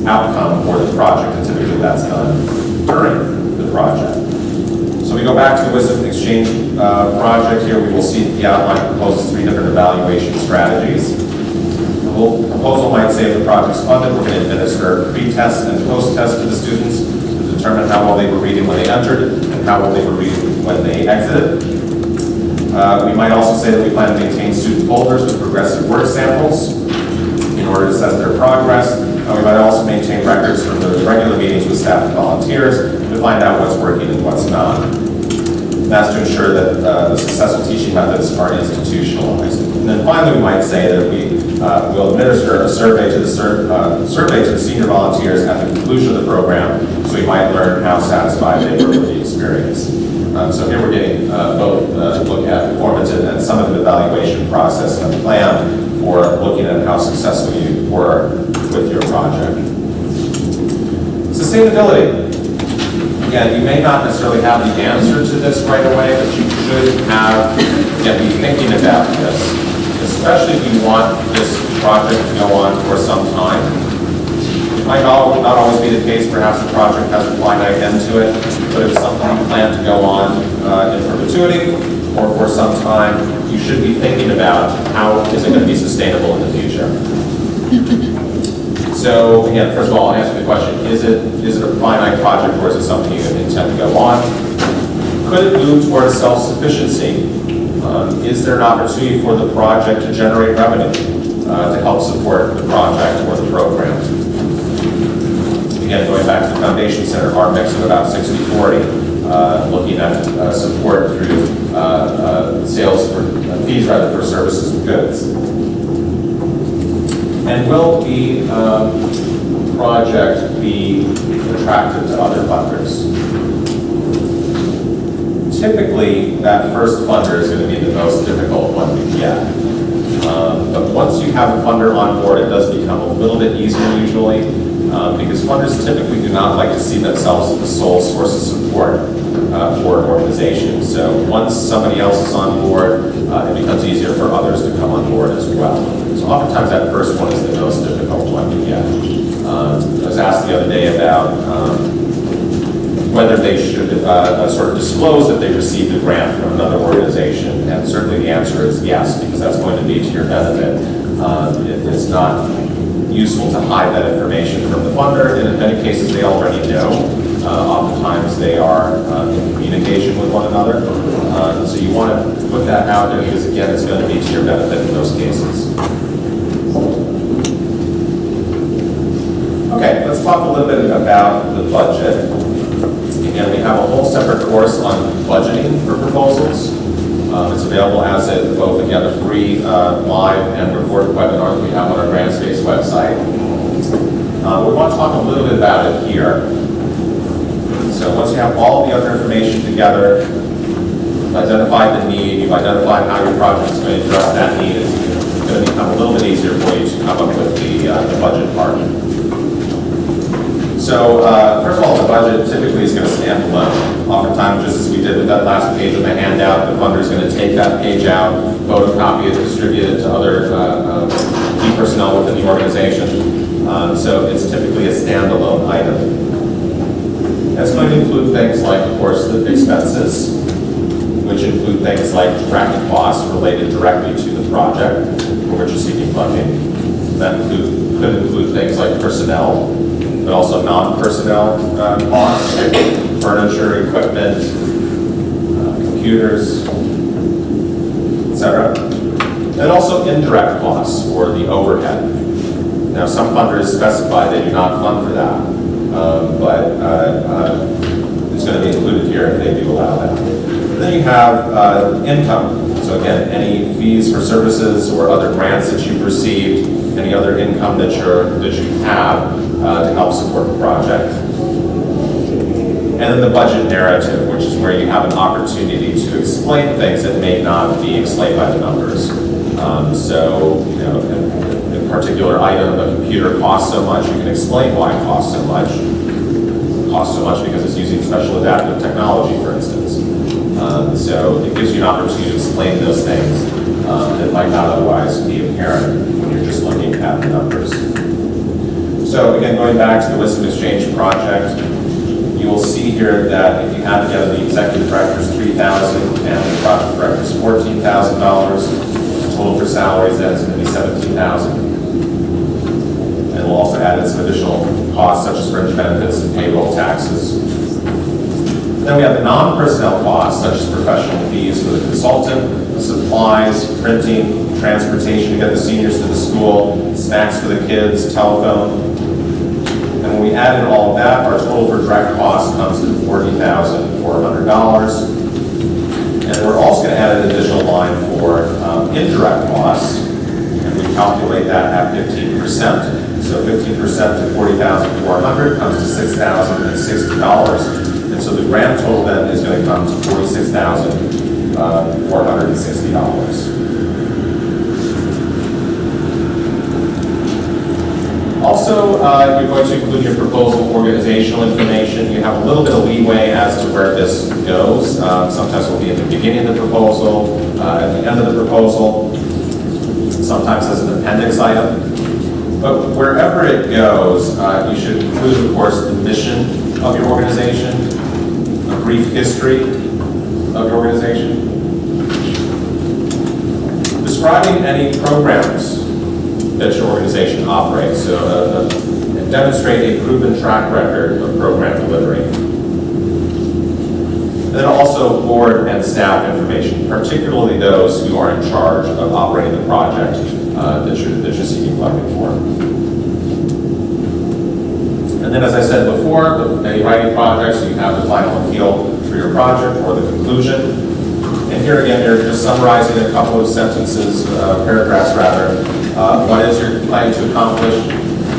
outcome for the project, and typically that's done during the project. So we go back to the Wisdom Exchange project here. We will see the outline proposes 3 different evaluation strategies. The proposal might say if the project's funded, we're going to administer pre-test and post-test to the students to determine how well they were reading when they entered and how well they were reading when they exited. We might also say that we plan to maintain student folders with progressive work samples in order to assess their progress. We might also maintain records from the regular meetings with staff and volunteers to find out what's working and what's not. And that's to ensure that the successful teaching methods are institutionalized. And then finally, we might say that we will administer a survey to the senior volunteers at the conclusion of the program, so we might learn how satisfied they were with the experience. So here we're getting both look at the formative and summative evaluation process and a plan for looking at how successful you were with your project. Sustainability. Again, you may not necessarily have the answer to this right away, but you should be thinking about this, especially if you want this project to go on for some time. It might not always be the case. Perhaps the project has a finite end to it, but if it's something you plan to go on in perpetuity or for some time, you should be thinking about how is it going to be sustainable in the future. So again, first of all, I'll answer the question, is it a finite project or is it something you intend to go on? Could it move towards self-sufficiency? Is there an opportunity for the project to generate revenue to help support the project or the program? Again, going back to the Foundation Center, our mix of about 60-40, looking at support through sales for fees rather for services and goods. And will the project be attractive to other funders? Typically, that first funder is going to be the most difficult one to get. But once you have a funder on board, it does become a little bit easier usually, because funders typically do not like to see themselves as the sole source of support for an organization. So once somebody else is on board, it becomes easier for others to come on board as well. So oftentimes that first one is the most difficult one to get. I was asked the other day about whether they should sort of disclose that they received a grant from another organization, and certainly the answer is yes, because that's going to be to your benefit. It's not useful to hide that information from the funder, and in many cases they already know. Oftentimes they are in communication with one another. So you want to put that out there because again, it's going to be to your benefit in those cases. Okay, let's talk a little bit about the budget. Again, we have a whole separate course on budgeting for proposals. It's available as both, again, a free live and recorded webinar that we have on our GrantSpace website. We want to talk a little bit about it here. So once you have all the other information together, you've identified the need, you've identified how your project is going to address that need, it's going to become a little bit easier for you to come up with the budget part. So first of all, the budget typically is going to stand alone. Oftentimes, just as we did with that last page of the handout, the funder is going to take that page out, photocopy it, distribute it to other key personnel within the organization. So it's typically a standalone item. That's going to include things like, of course, the expenses, which include things like direct costs related directly to the project for which you're seeking funding. That could include things like personnel, but also non-personnel costs, furniture, equipment, computers, etc. And also indirect costs or the overhead. Now, some funders specify they do not fund for that, but it's going to be included here if they do allow that. And then you have income. So again, any fees for services or other grants that you've received, any other income that you have to help support the project. And then the budget narrative, which is where you have an opportunity to explain things that may not be explained by the numbers. So, you know, a particular item, a computer costs so much, you can explain why it costs so much. It costs so much because it's using special adaptive technology, for instance. So it gives you an opportunity to explain those things that might not otherwise be apparent when you're just looking at the numbers. So again, going back to the Wisdom Exchange project, you will see here that if you add together the executive director's $3,000 and the project director's $14,000, the total for salaries that is going to be $17,000. And we'll also add in some additional costs such as fringe benefits and payroll taxes. Then we have the non-personnel costs, such as professional fees for the consultant, supplies, printing, transportation to get the seniors to the school, snacks for the kids, telephone. And when we add in all of that, our total for direct costs comes to $40,400. And we're also going to add an additional line for indirect costs, and we calculate that at 15%. So 15% to $40,400 comes to $6,060. And so the grand total then is going to come to $46,460. Also, you're going to include your proposal organizational information. You have a little bit of leeway as to where this goes. Sometimes it'll be at the beginning of the proposal, at the end of the proposal, sometimes as an appendix item. But wherever it goes, you should include, of course, the mission of your organization, a brief history of your organization, describing any programs that your organization operates, so demonstrate a proven track record of program delivery. And then also board and staff information, particularly those who are in charge of operating the project that you're seeking funding for. And then, as I said before, with any writing projects, you have the final appeal for your project or the conclusion. And here again, you're just summarizing a couple of sentences, paragraphs rather. What is your planning to accomplish,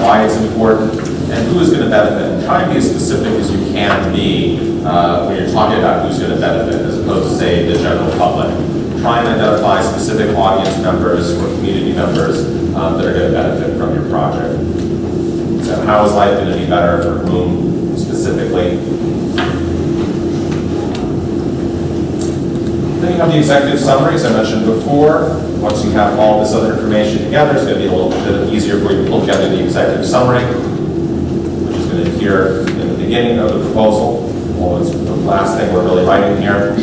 why it's important, and who is going to benefit. And try to be as specific as you can be when you're talking about who's going to benefit, as opposed to, say, the general public. Try and identify specific audience members or community members that are going to benefit from your project. So how is life going to be better for whom specifically? Then you have the executive summary, as I mentioned before. Once you have all this other information together, it's going to be a little bit easier for you to pull together the executive summary, which is going to appear in the beginning of the proposal. Well, it's the last thing we're really writing here.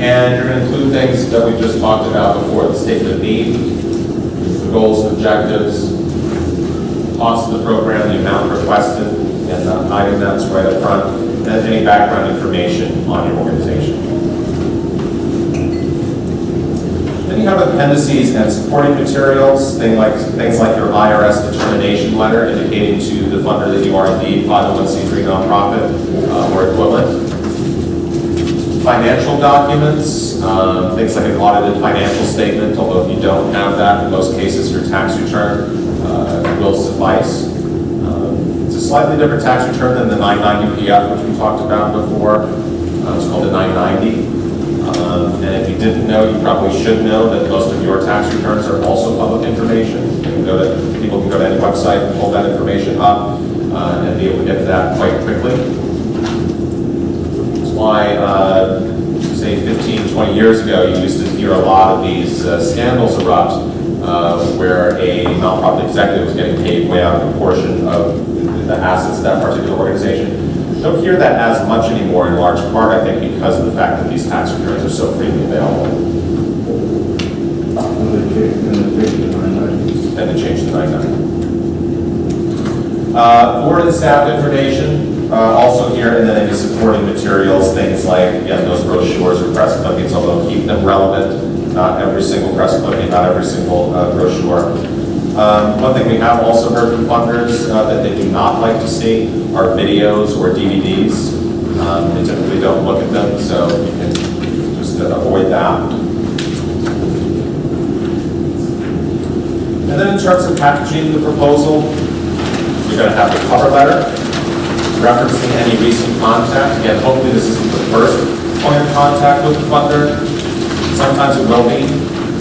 And you're going to include things that we just talked about before, the statement of need, the goals and objectives, cost of the program, the amount requested, and hiding that's right up front, and any background information on your organization. Then you have appendices and supporting materials, things like your IRS determination letter indicating to the funder that you are indeed 501c3 nonprofit or equivalent. Financial documents, things like an audited financial statement, although if you don't have that, in most cases your tax return will suffice. It's a slightly different tax return than the 990 PF, which we talked about before. It's called a 990. And if you didn't know, you probably should know that most of your tax returns are also public information. People can go to any website and pull that information up and be able to get to that quite quickly. That's why, say 15, 20 years ago, you used to hear a lot of these scandals erupt where a nonprofit executive was getting paid way out of proportion of the assets of that particular organization. Don't hear that as much anymore, in large part, I think, because of the fact that these tax returns are so freely available. And they changed the 990. And to change the 990. Board and staff information, also here, and then any supporting materials, things like, again, those brochures or press clippings, although keep them relevant. Not every single press clipping, not every single brochure. One thing we have also heard from funders that they do not like to see are videos or DVDs. They typically don't look at them, so you can just avoid that. And then in terms of packaging the proposal, you're going to have the cover letter referencing any recent contact. Again, hopefully this isn't the first point of contact with the funder. Sometimes it will be.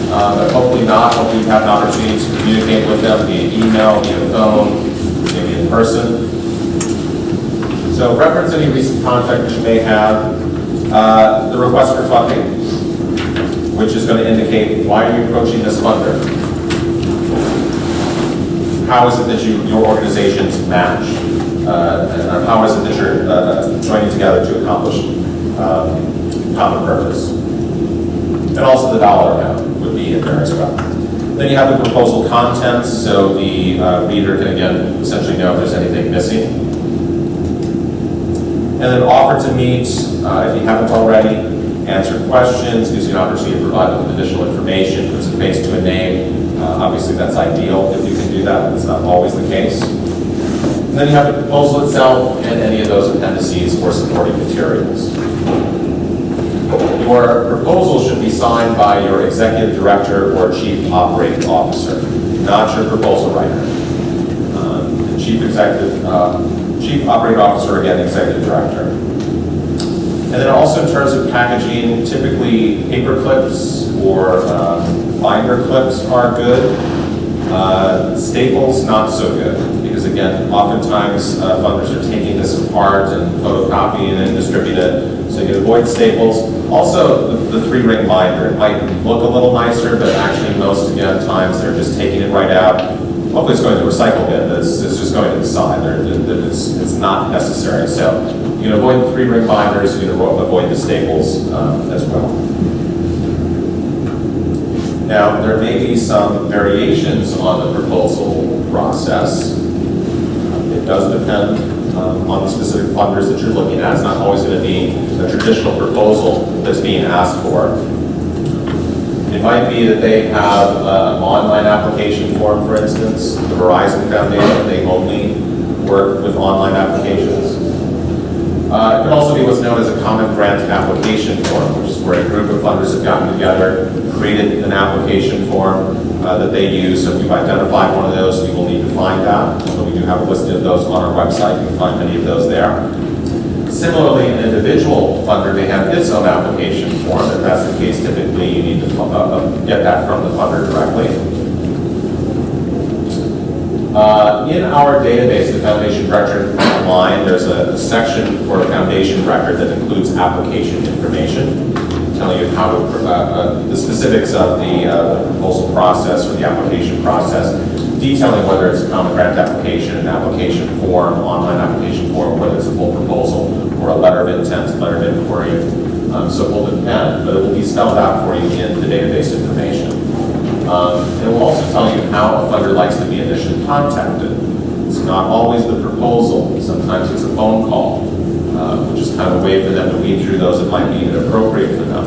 But hopefully not. Hopefully you have an opportunity to communicate with them via email, via phone, maybe in person. So reference any recent contact that you may have. The request for funding, which is going to indicate why are you approaching this funder? How is it that your organizations match? And how is it that you're joining together to accomplish common purpose? And also the dollar amount would be in there as well. Then you have the proposal contents, so the reader can again essentially know if there's anything missing. And then offer to meet, if you haven't already, answer questions, gives you an opportunity to provide them with additional information, puts a face to a name. Obviously that's ideal if you can do that, but it's not always the case. And then you have the proposal itself and any of those appendices or supporting materials. Your proposal should be signed by your executive director or chief operating officer, not your proposal writer. The chief operating officer, again, executive director. And then also in terms of packaging, typically paper clips or binder clips are good. Staples, not so good. Because again, oftentimes funders are taking this apart and photocopying and distributing it. So you can avoid staples. Also, the 3-ring binder, it might look a little nicer, but actually most, again, times they're just taking it right out. Hopefully it's going to a recycle bin, but it's just going to the side. It's not necessary. So you can avoid the 3-ring binders, you can avoid the staples as well. Now, there may be some variations on the proposal process. It does depend on the specific funders that you're looking at. It's not always going to be a traditional proposal that's being asked for. It might be that they have an online application form, for instance. The Verizon Foundation, they only work with online applications. It can also be what's known as a common grant application form, which is where a group of funders have gotten together, created an application form that they use. So if you've identified one of those, you will need to find that. So we do have a list of those on our website. You can find many of those there. Similarly, an individual funder may have its own application form. If that's the case, typically you need to get that from the funder directly. In our database, the Foundation Record Online, there's a section for the Foundation Record that includes application information, telling you how to, the specifics of the proposal process or the application process, detailing whether it's a common grant application, an application form, online application form, whether it's a full proposal or a letter of intent, letter of inquiry. So it will depend, but it will be spelled out for you in the database information. It will also tell you how a funder likes to be initially contacted. It's not always the proposal. Sometimes it's a phone call, which is kind of a way for them to weed through those that might be inappropriate for them.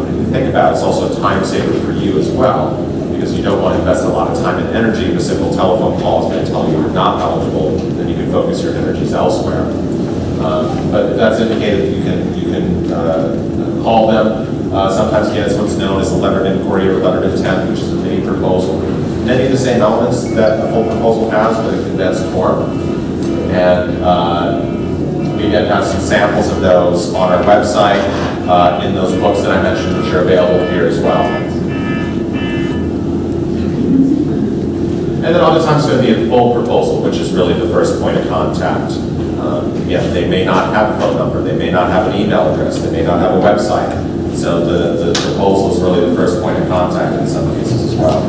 If you think about it, it's also a time saver for you as well, because you don't want to invest a lot of time and energy if a simple telephone call is going to tell you you're not eligible, then you can focus your energies elsewhere. But if that's indicated, you can call them. Sometimes again, it's what's known as a letter of inquiry or letter of intent, which is a mini proposal. Many of the same elements that a full proposal has, but in condensed form. And we again have some samples of those on our website in those books that I mentioned, which are available here as well. And then other times it's going to be a full proposal, which is really the first point of contact. They may not have a phone number, they may not have an email address, they may not have a website. So the proposal is really the first point of contact in some cases as well.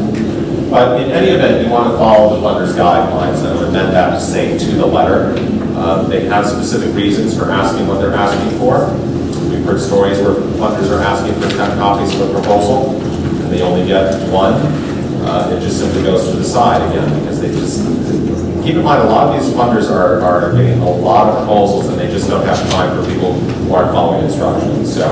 But in any event, you want to follow the funder's guidelines, and I would amend that to say to the letter. They have specific reasons for asking what they're asking for. We've heard stories where funders are asking for 10 copies of a proposal, and they only get one. It just simply goes to the side again, because they just, keep in mind, a lot of these funders are getting a lot of proposals, and they just don't have time for people who aren't following instructions. So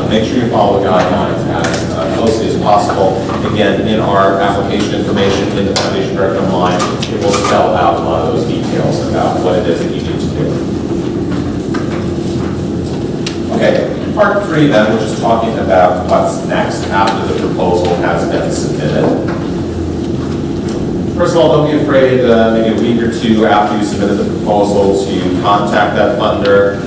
make sure you follow the guidelines as closely as possible. Again, in our application information in the Foundation Direct Online, it will spell out a lot of those details about what it is that you need to do. Okay, part 3 then, which is talking about what's next after the proposal has been submitted. First of all, don't be afraid, maybe a week or two after you submitted the proposal, to contact that funder.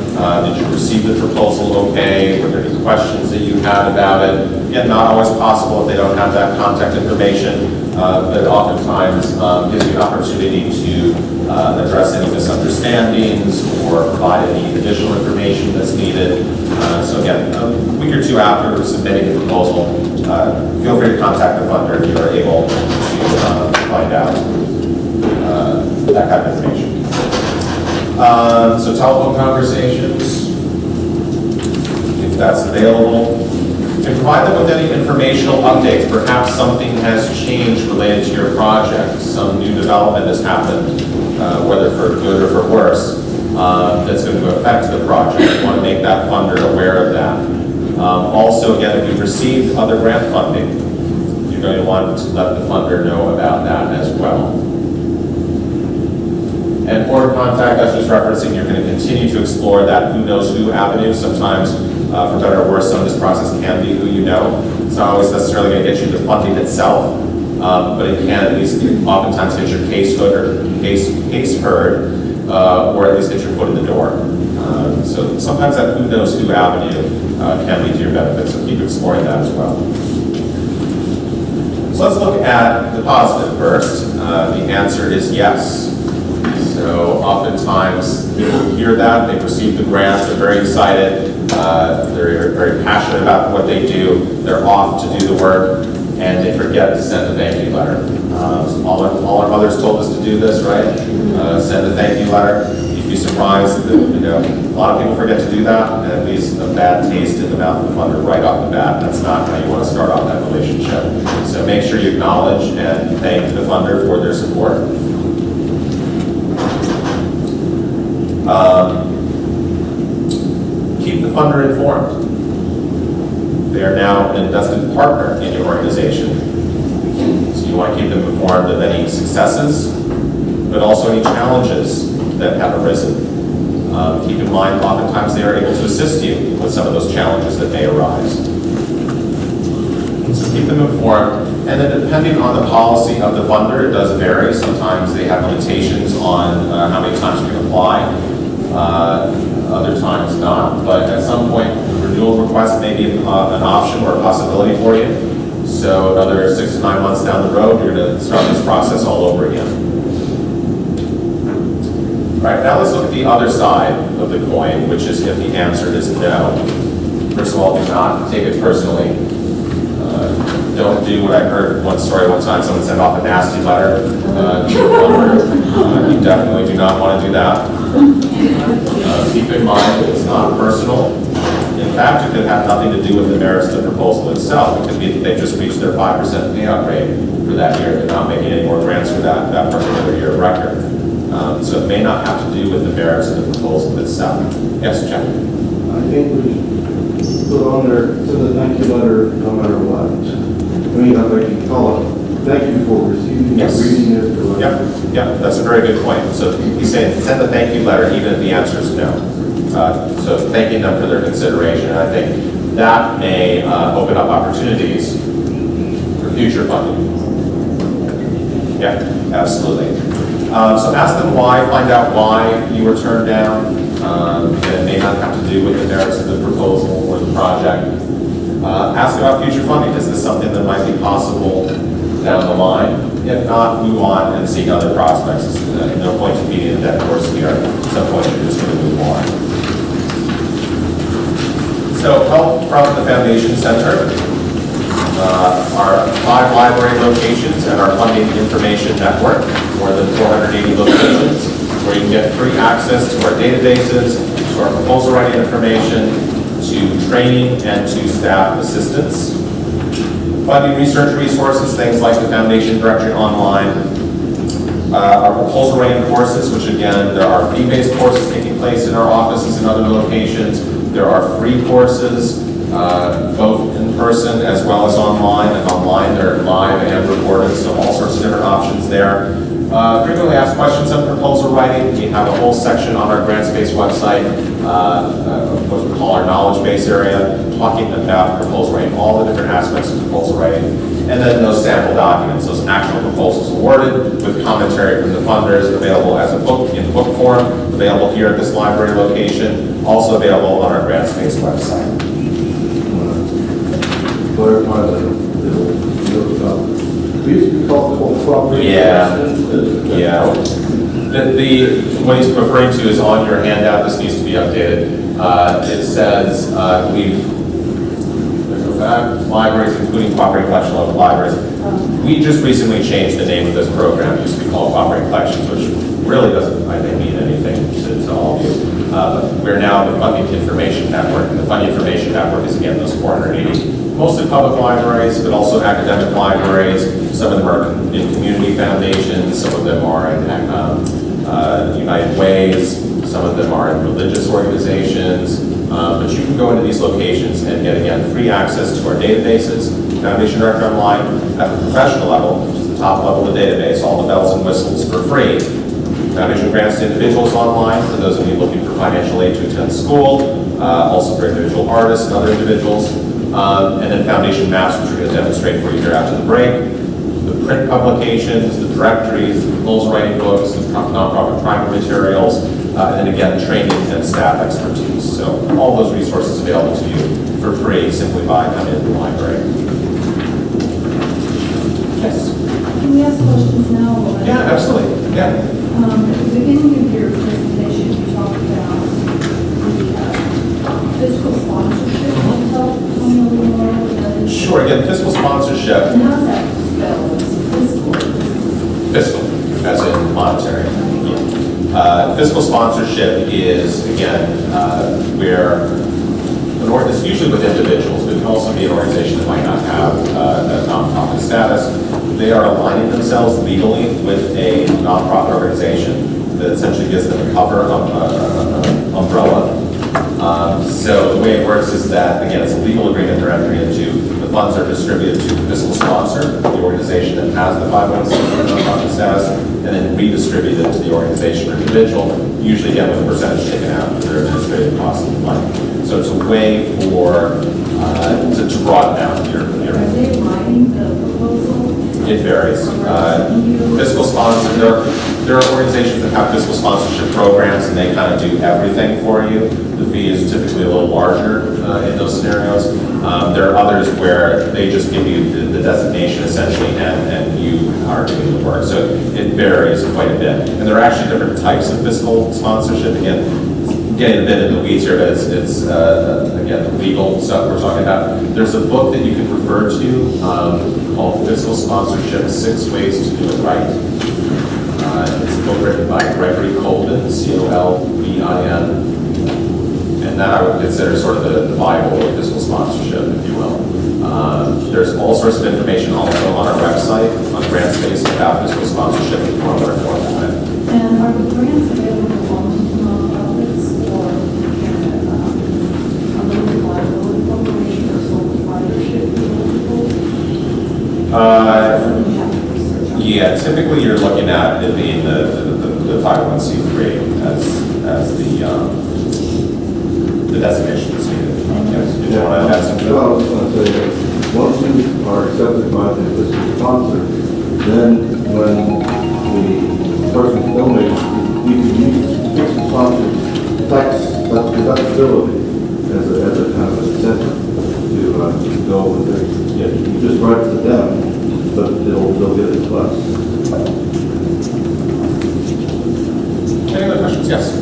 Did you receive the proposal okay? Were there any questions that you had about it? Again, not always possible if they don't have that contact information, but oftentimes gives you an opportunity to address any misunderstandings or provide any additional information that's needed. So again, a week or two after submitting the proposal, feel free to contact the funder if you are able to find out that kind of information. So telephone conversations, if that's available. And provide them with any informational updates. Perhaps something has changed related to your project. Some new development has happened, whether for good or for worse, that's going to affect the project. You want to make that funder aware of that. Also, again, if you've received other grant funding, you're going to want to let the funder know about that as well. And port of contact, that's just referencing you're going to continue to explore that who knows who avenue. Sometimes, for better or worse, some of this process can be who you know. It's not always necessarily going to get you the funding itself, but it can at least oftentimes get your case heard, or at least get your foot in the door. So sometimes that who knows who avenue can lead to your benefit, so keep exploring that as well. So let's look at the positive first. The answer is yes. So oftentimes people hear that, they receive the grant, they're very excited, they're very passionate about what they do, they're off to do the work, and they forget to send a thank you letter. All our mothers told us to do this, right? Send a thank you letter. You'd be surprised that a lot of people forget to do that, and it leaves a bad taste in the mouth of the funder right off the bat. That's not how you want to start off that relationship. So make sure you acknowledge and thank the funder for their support. Keep the funder informed. They are now an invested partner in your organization. So you want to keep them informed of any successes, but also any challenges that have arisen. Keep in mind, oftentimes they are able to assist you with some of those challenges that may arise. So keep them informed. And then depending on the policy of the funder, it does vary. Sometimes they have limitations on how many times you can apply. Other times not. But at some point, the renewal request may be an option or a possibility for you. So another 6 to 9 months down the road, you're going to start this process all over again. All right, now let's look at the other side of the coin, which is if the answer is no. First of all, do not take it personally. Don't do what I heard one story one time, someone sent off a nasty letter to your funder. You definitely do not want to do that. Keep in mind it's not personal. In fact, it could have nothing to do with the merits of the proposal itself. It could be that they just reached their 5% payout rate for that year. They're not making any more grants for that particular year of record. So it may not have to do with the merits of the proposal itself. Yes, Jeff? I think we should put on there, send a thank you letter no matter what. I mean, I'd like to call it, thank you for receiving Yes. and reading it. Yep, that's a very good point. So he's saying send a thank you letter even if the answer is no. So thanking them for their consideration, and I think that may open up opportunities for future funding. Yeah, absolutely. So ask them why, find out why you were turned down. It may not have to do with the merits of the proposal or the project. Ask about future funding. Is this something that might be possible down the line? If not, move on and seek other prospects. No point in beating a dead horse here. At some point, you're just going to move on. So help from the Foundation Center. Our 5 library locations and our funding information network, more than 480 locations, where you can get free access to our databases, to our proposal writing information, to training, and to staff assistance. Funding research resources, things like the Foundation Directory Online, our proposal writing courses, which again, there are fee-based courses taking place in our offices and other locations. There are free courses, both in person as well as online, and online they're live and recorded, so all sorts of different options there. Frequently asked questions on proposal writing. We have a whole section on our GrantSpace website, what we call our knowledge base area, talking about proposal writing, all the different aspects of proposal writing. And then those sample documents, those actual proposals awarded with commentary from the funders, available as a book in book form, available here at this library location, also available on our GrantSpace website. Clarify that. We used to be called cooperative. Yeah. What he's referring to is on your handout. This needs to be updated. It says libraries, including cooperative collection level libraries. We just recently changed the name of this program. It used to be called Cooperative Collections, which really doesn't, I think, mean anything to all of you. But we're now the Funding Information Network, and the Funding Information Network is, again, those 480. Mostly public libraries, but also academic libraries. Some of them are in community foundations, some of them are in United Ways, some of them are in religious organizations. But you can go into these locations and get, again, free access to our databases, Foundation Directory Online, at the professional level, which is the top level of the database, all the bells and whistles for free. Foundation grants to individuals online, for those of you looking for financial aid to attend school, also for individual artists and other individuals. And then Foundation Maps, which we're going to demonstrate for you here after the break. The print publications, the directories, the proposal writing books, the nonprofit primer materials, and then again, training and staff expertise. So all those resources available to you for free simply by coming into the library. Yes? Can we ask questions now? Or- Yeah, absolutely. Yeah. At the beginning of your presentation, you talked about the fiscal sponsorship. Can you tell me a little more what that is? Sure, again, fiscal sponsorship, And how's that spelled? Is fiscal, as in monetary. Fiscal sponsorship is, again, where it's usually with individuals, but it can also be an organization that might not have a nonprofit status. They are aligning themselves legally with a nonprofit organization that essentially gives them a cover umbrella. So the way it works is that, again, it's a legal agreement they're entering into. The funds are distributed to the fiscal sponsor, the organization that has the 501c3 nonprofit status, and then redistributed to the organization or individual, usually again with a percentage taken out for their administrative costs and money. So it's a way for to broaden out your. Are they writing the proposal? It varies. Fiscal sponsor, there are organizations that have fiscal sponsorship programs and they kind of do everything for you. The fee is typically a little larger in those scenarios. There are others where they just give you the designation essentially and you are doing the work. So it varies quite a bit. And there are actually different types of fiscal sponsorship. Again, getting a bit in the weeds here, but it's again, legal stuff we're talking about. There's a book that you can refer to called Fiscal Sponsorship, 6 Ways to Do It Right. It's a book written by Gregory Colvin, C-O-L-V-I-N. And that I would consider sort of the Bible of fiscal sponsorship, if you will. There's all sorts of information also on our website, on GrantSpace, about fiscal sponsorship and more format. And are the grants available only to nonprofits or a limited liability corporation or sole proprietorship eligible? Yeah, typically you're looking at it being the 501c3 as the the designation that's needed. Yes, did you want to add something? Well, I was just going to say that once you are accepted by the fiscal sponsor, then when the person donates, you can use fiscal sponsor tax deductibility as a kind of incentive to go with it. Yeah, you just write it to them, but they'll get it to us. Any other questions? Yes.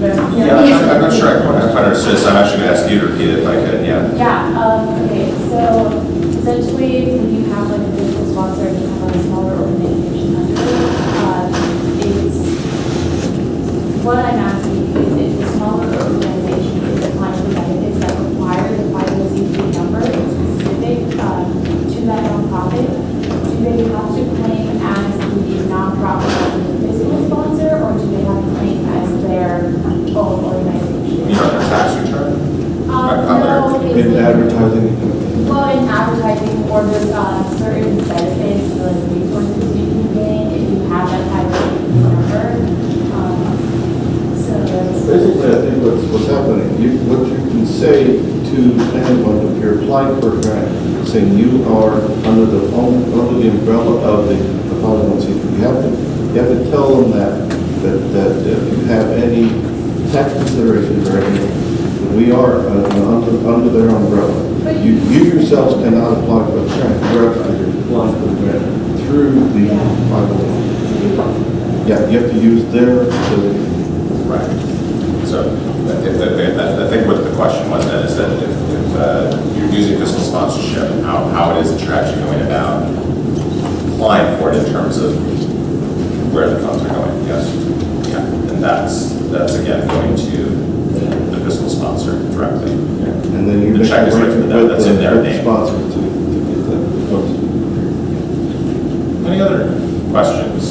I'm not sure I quite understood, so I'm actually going to ask you to repeat it if I could, yeah. Yeah, okay, so essentially, when you have like a fiscal sponsor and you have a smaller organization under it, it's, what I'm asking is if the smaller organization is applying for benefits that require the 501c3 number specific to that nonprofit, do they have to claim as the nonprofit as the fiscal sponsor, or do they have to claim as their own organization? You know, their tax return? No, In it's, advertising, well, in advertising, or there's certain benefits, or like resources you can gain if you have that type of number. So that's. basically, I think what's happening, what you can say to anyone if you're applying for a grant, saying you are under the umbrella of the 501c3, you have to tell them that if you have any tax considerations or anything, we are under their umbrella. You yourselves cannot apply for the grant. You're actually applying for the grant through the 501. Yeah, you have to use their facility. Right. So I think what the question was then is that if you're using fiscal sponsorship, how it is that you're actually going about applying for it in terms of where the funds are going. Yes. Yeah. And that's again going to the fiscal sponsor directly. Yeah. And then you The make check is written to them, with that's in their the name. sponsor to get the funds. Any other questions?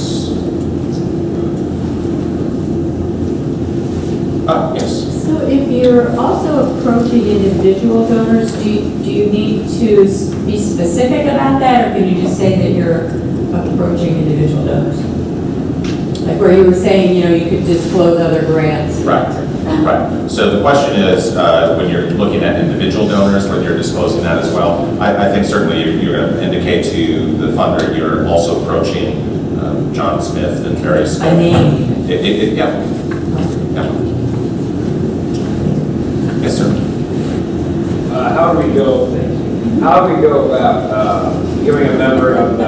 Yes. So if you're also approaching individual donors, do you need to be specific about that, or can you just say that you're approaching individual donors? Like where you were saying, you could disclose other grants. Right. Right. So the question is, when you're looking at individual donors, whether you're disclosing that as well, I think certainly you're going to indicate to the funder you're also approaching John Smith and Mary Smith. I mean. Yeah. Yeah. Yes, sir. How do we go about becoming a member of the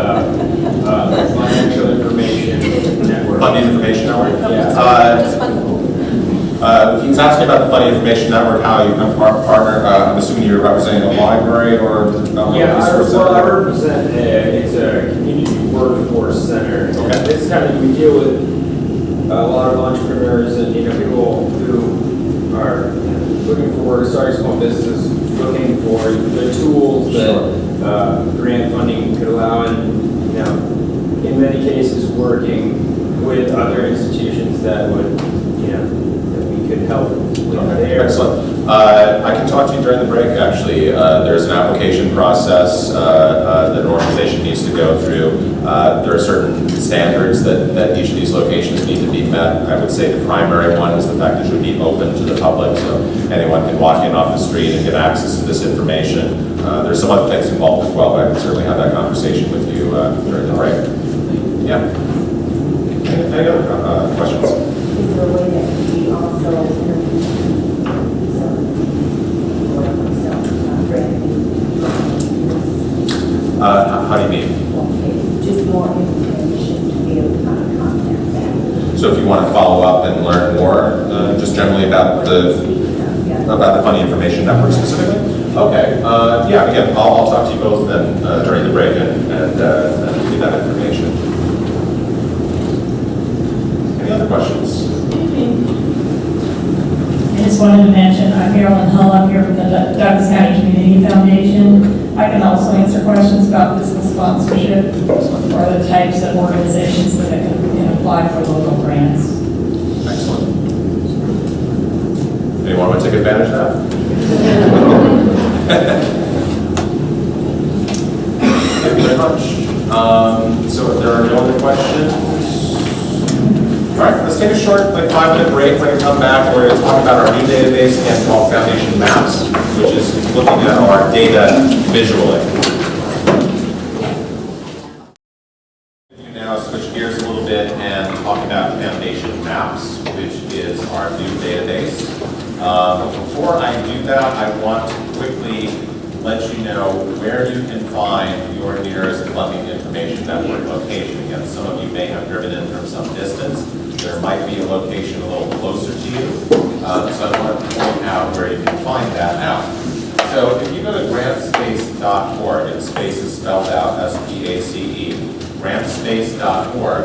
Financial Information Network? Funding Information Network? Yeah. He's asking about the Funding Information Network, how you become partner. I'm assuming you're representing a library or Yeah, I represent it's a community workforce center. Okay. This kind of, we deal with a lot of entrepreneurs and people who are looking for work, starting small businesses, looking for the tools that grant funding could allow, and in many cases working with other institutions that would that we could help with there. Excellent. I can talk to you during the break, actually. There's an application process that an organization needs to go through. There are certain standards that each of these locations need to be met. I would say the primary one is the fact that it should be open to the public, so anyone can walk in off the street and get access to this information. There's some other things involved as well, but I can certainly have that conversation with you during the break. Yeah. Any other questions? Is there a way that we also interview How do you mean? just more information to be able to kind of contact that? So if you want to follow up and learn more, just generally about the Funding Information Network specifically? Okay, yeah, again, I'll talk to you both then during the break and give that information. Any other questions? I just wanted to mention I'm Marilyn Hull. I'm here from the Douglas County Community Foundation. I can also answer questions about fiscal sponsorship or the types of organizations that can apply for local grants. Excellent. Anyone want to take advantage of that? Thank you very much. So if there are no other questions, all right, let's take a short, 5-minute break. When we come back, we're going to talk about our new database again called Foundation Maps, which is looking at our data visually. Now switch gears a little bit and talk about Foundation Maps, which is our new database. Before I do that, I want to quickly let you know where you can find your nearest Plumbing Information Network location. Again, some of you may have driven in from some distance. There might be a location a little closer to you. So I want to point out where you can find that out. So if you go to grantspace.org, and space is spelled out S-P-A-C-E, grantspace.org,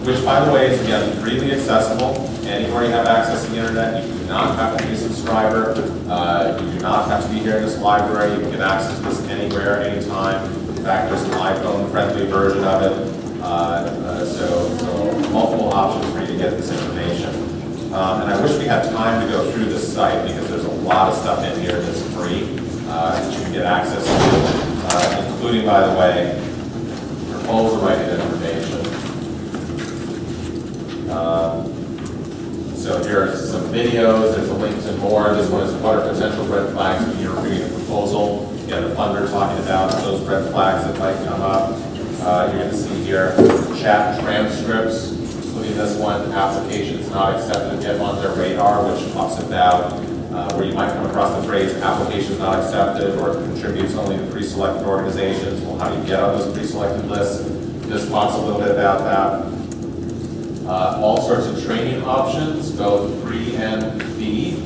which by the way is again freely accessible. Anywhere you have access to the internet, you do not have to be a subscriber. You do not have to be here in this library. You can get access to this anywhere, anytime. In fact, there's an iPhone-friendly version of it. So multiple options for you to get this information. And I wish we had time to go through this site because there's a lot of stuff in here that's free that you can get access to, including, by the way, proposal writing information. So here's some videos, there's a link to more. This one is what are potential red flags when you're reading a proposal. You have the funder talking about those red flags that might come up. You're going to see here chat transcripts, including this one, applications not accepted yet on their radar, which talks about where you might come across the phrase applications not accepted or contributes only to pre-selected organizations. Well, how do you get on those pre-selected lists? This talks a little bit about that. All sorts of training options, both free and fee.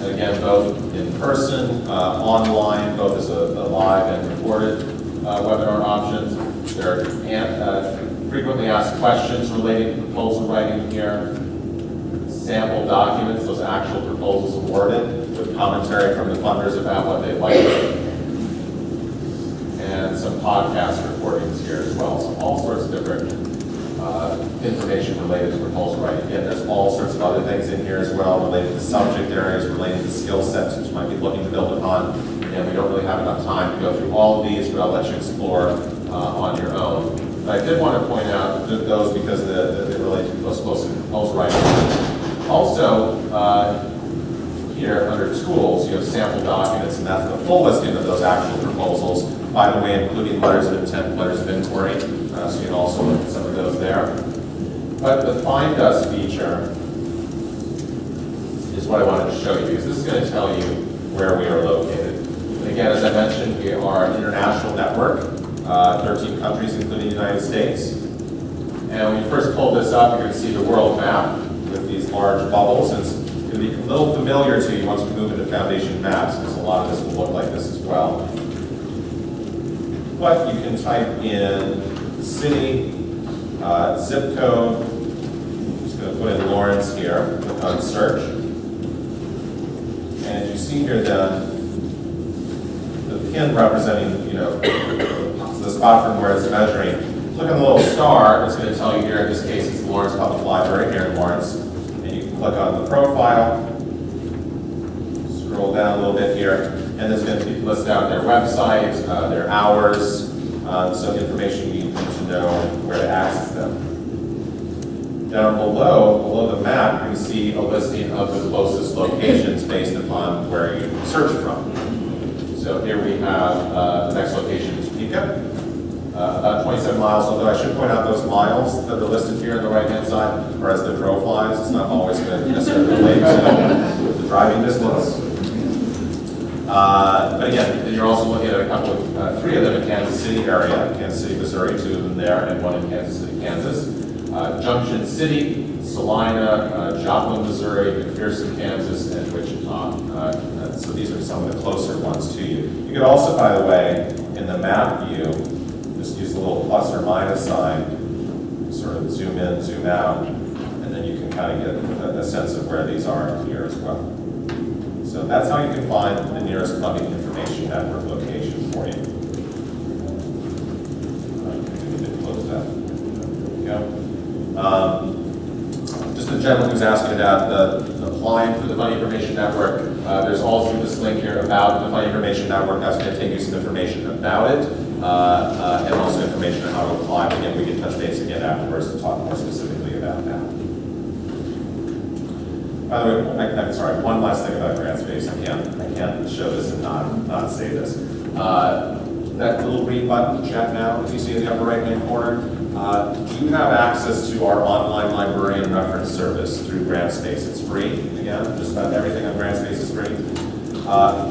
And again, both in person, online, both as a live and recorded webinar options. There are frequently asked questions relating to proposal writing here. Sample documents, those actual proposals awarded, with commentary from the funders about what they like. And some podcast recordings here as well. So all sorts of different information related to proposal writing. Again, there's all sorts of other things in here as well related to subject areas, related to skill sets that you might be looking to build upon. And we don't really have enough time to go through all of these, but I'll let you explore on your own. But I did want to point out those because they relate to most closely to proposal writing. Also, here under tools, you have sample documents, and that's the full listing of those actual proposals. By the way, including letters of intent, letters of inquiry. So you can also look at some of those there. But the Find Us feature is what I wanted to show you, because this is going to tell you where we are located. And again, as I mentioned, we are an international network, 13 countries, including the United States. And when you first pull this up, you're going to see the world map with these large bubbles. And it's going to be a little familiar to you once we move into Foundation Maps, because a lot of this will look like this as well. But you can type in city, zip code. I'm just going to put in Lawrence here, click on search. And as you see here then, the pin representing, the spot from where it's measuring. Click on the little star, it's going to tell you here, in this case, it's the Lawrence Public Library here in Lawrence. And you can click on the profile, scroll down a little bit here, and there's going to be list out their website, their hours, some information you need to know where to access them. Down below the map, you can see a listing of the closest locations based upon where you search from. So here we have the next location is Topeka, about 27 miles, although I should point out those miles that are listed here on the right-hand side are as the crow flies. It's not always going to necessarily relate to the driving distance. But again, you're also looking at a couple of, 3 of them in Kansas City area, Kansas City, Missouri, 2 of them there, and 1 in Kansas City, Kansas. Junction City, Salina, Joplin, Missouri, McPherson, Kansas, and Wichita. So these are some of the closer ones to you. You could also, by the way, in the map view, just use the little plus or minus sign, sort of zoom in, zoom out, and then you can kind of get a sense of where these are here as well. So that's how you can find the nearest funding information network location for you. We did close that. There we go. Just a gentleman who's asking about applying for the Funding Information Network. There's also this link here about the Funding Information Network. That's going to take you some information about it, and also information on how to apply. Again, we can touch base again afterwards to talk more specifically about that. By the way, I'm sorry, one last thing about GrantSpace. I can't show this and not say this. That little green button, Chat Now, that you see in the upper right-hand corner, you have access to our online librarian reference service through GrantSpace. It's free. Again, just about everything on GrantSpace is free.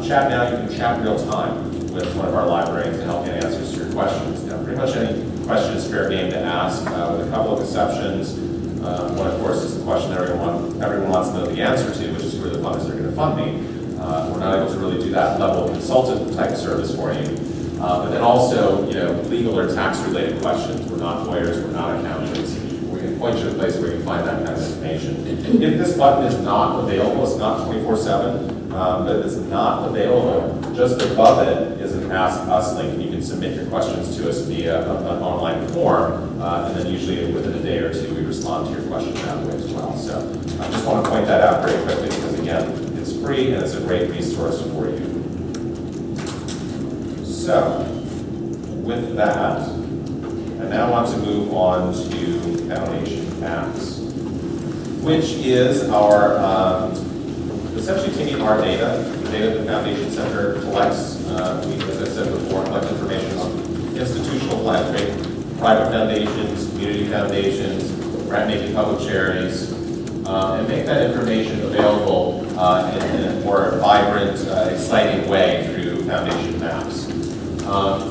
Chat Now, you can chat real time with one of our librarians to help get answers to your questions. Now, pretty much any question is fair game to ask, with a couple of exceptions. One, of course, is the question everyone wants to know the answer to, which is where the funders are going to fund me. We're not able to really do that level of consultant type service for you. But then also, legal or tax-related questions. We're not lawyers, we're not accountants. We can point you to a place where you can find that kind of information. If this button is not available, it's not 24/7, but it's not available, just above it is an Ask Us link, and you can submit your questions to us via an online form, and then usually within a day or two, we respond to your question that way as well. So I just want to point that out very quickly because, again, it's free and it's a great resource for you. So, with that, I now want to move on to Foundation Maps, which is our, essentially taking our data, the data the Foundation Center collects. We, as I said before, collect information on institutional philanthropy, private foundations, community foundations, grant-making public charities, and make that information available in a more vibrant, exciting way through Foundation Maps.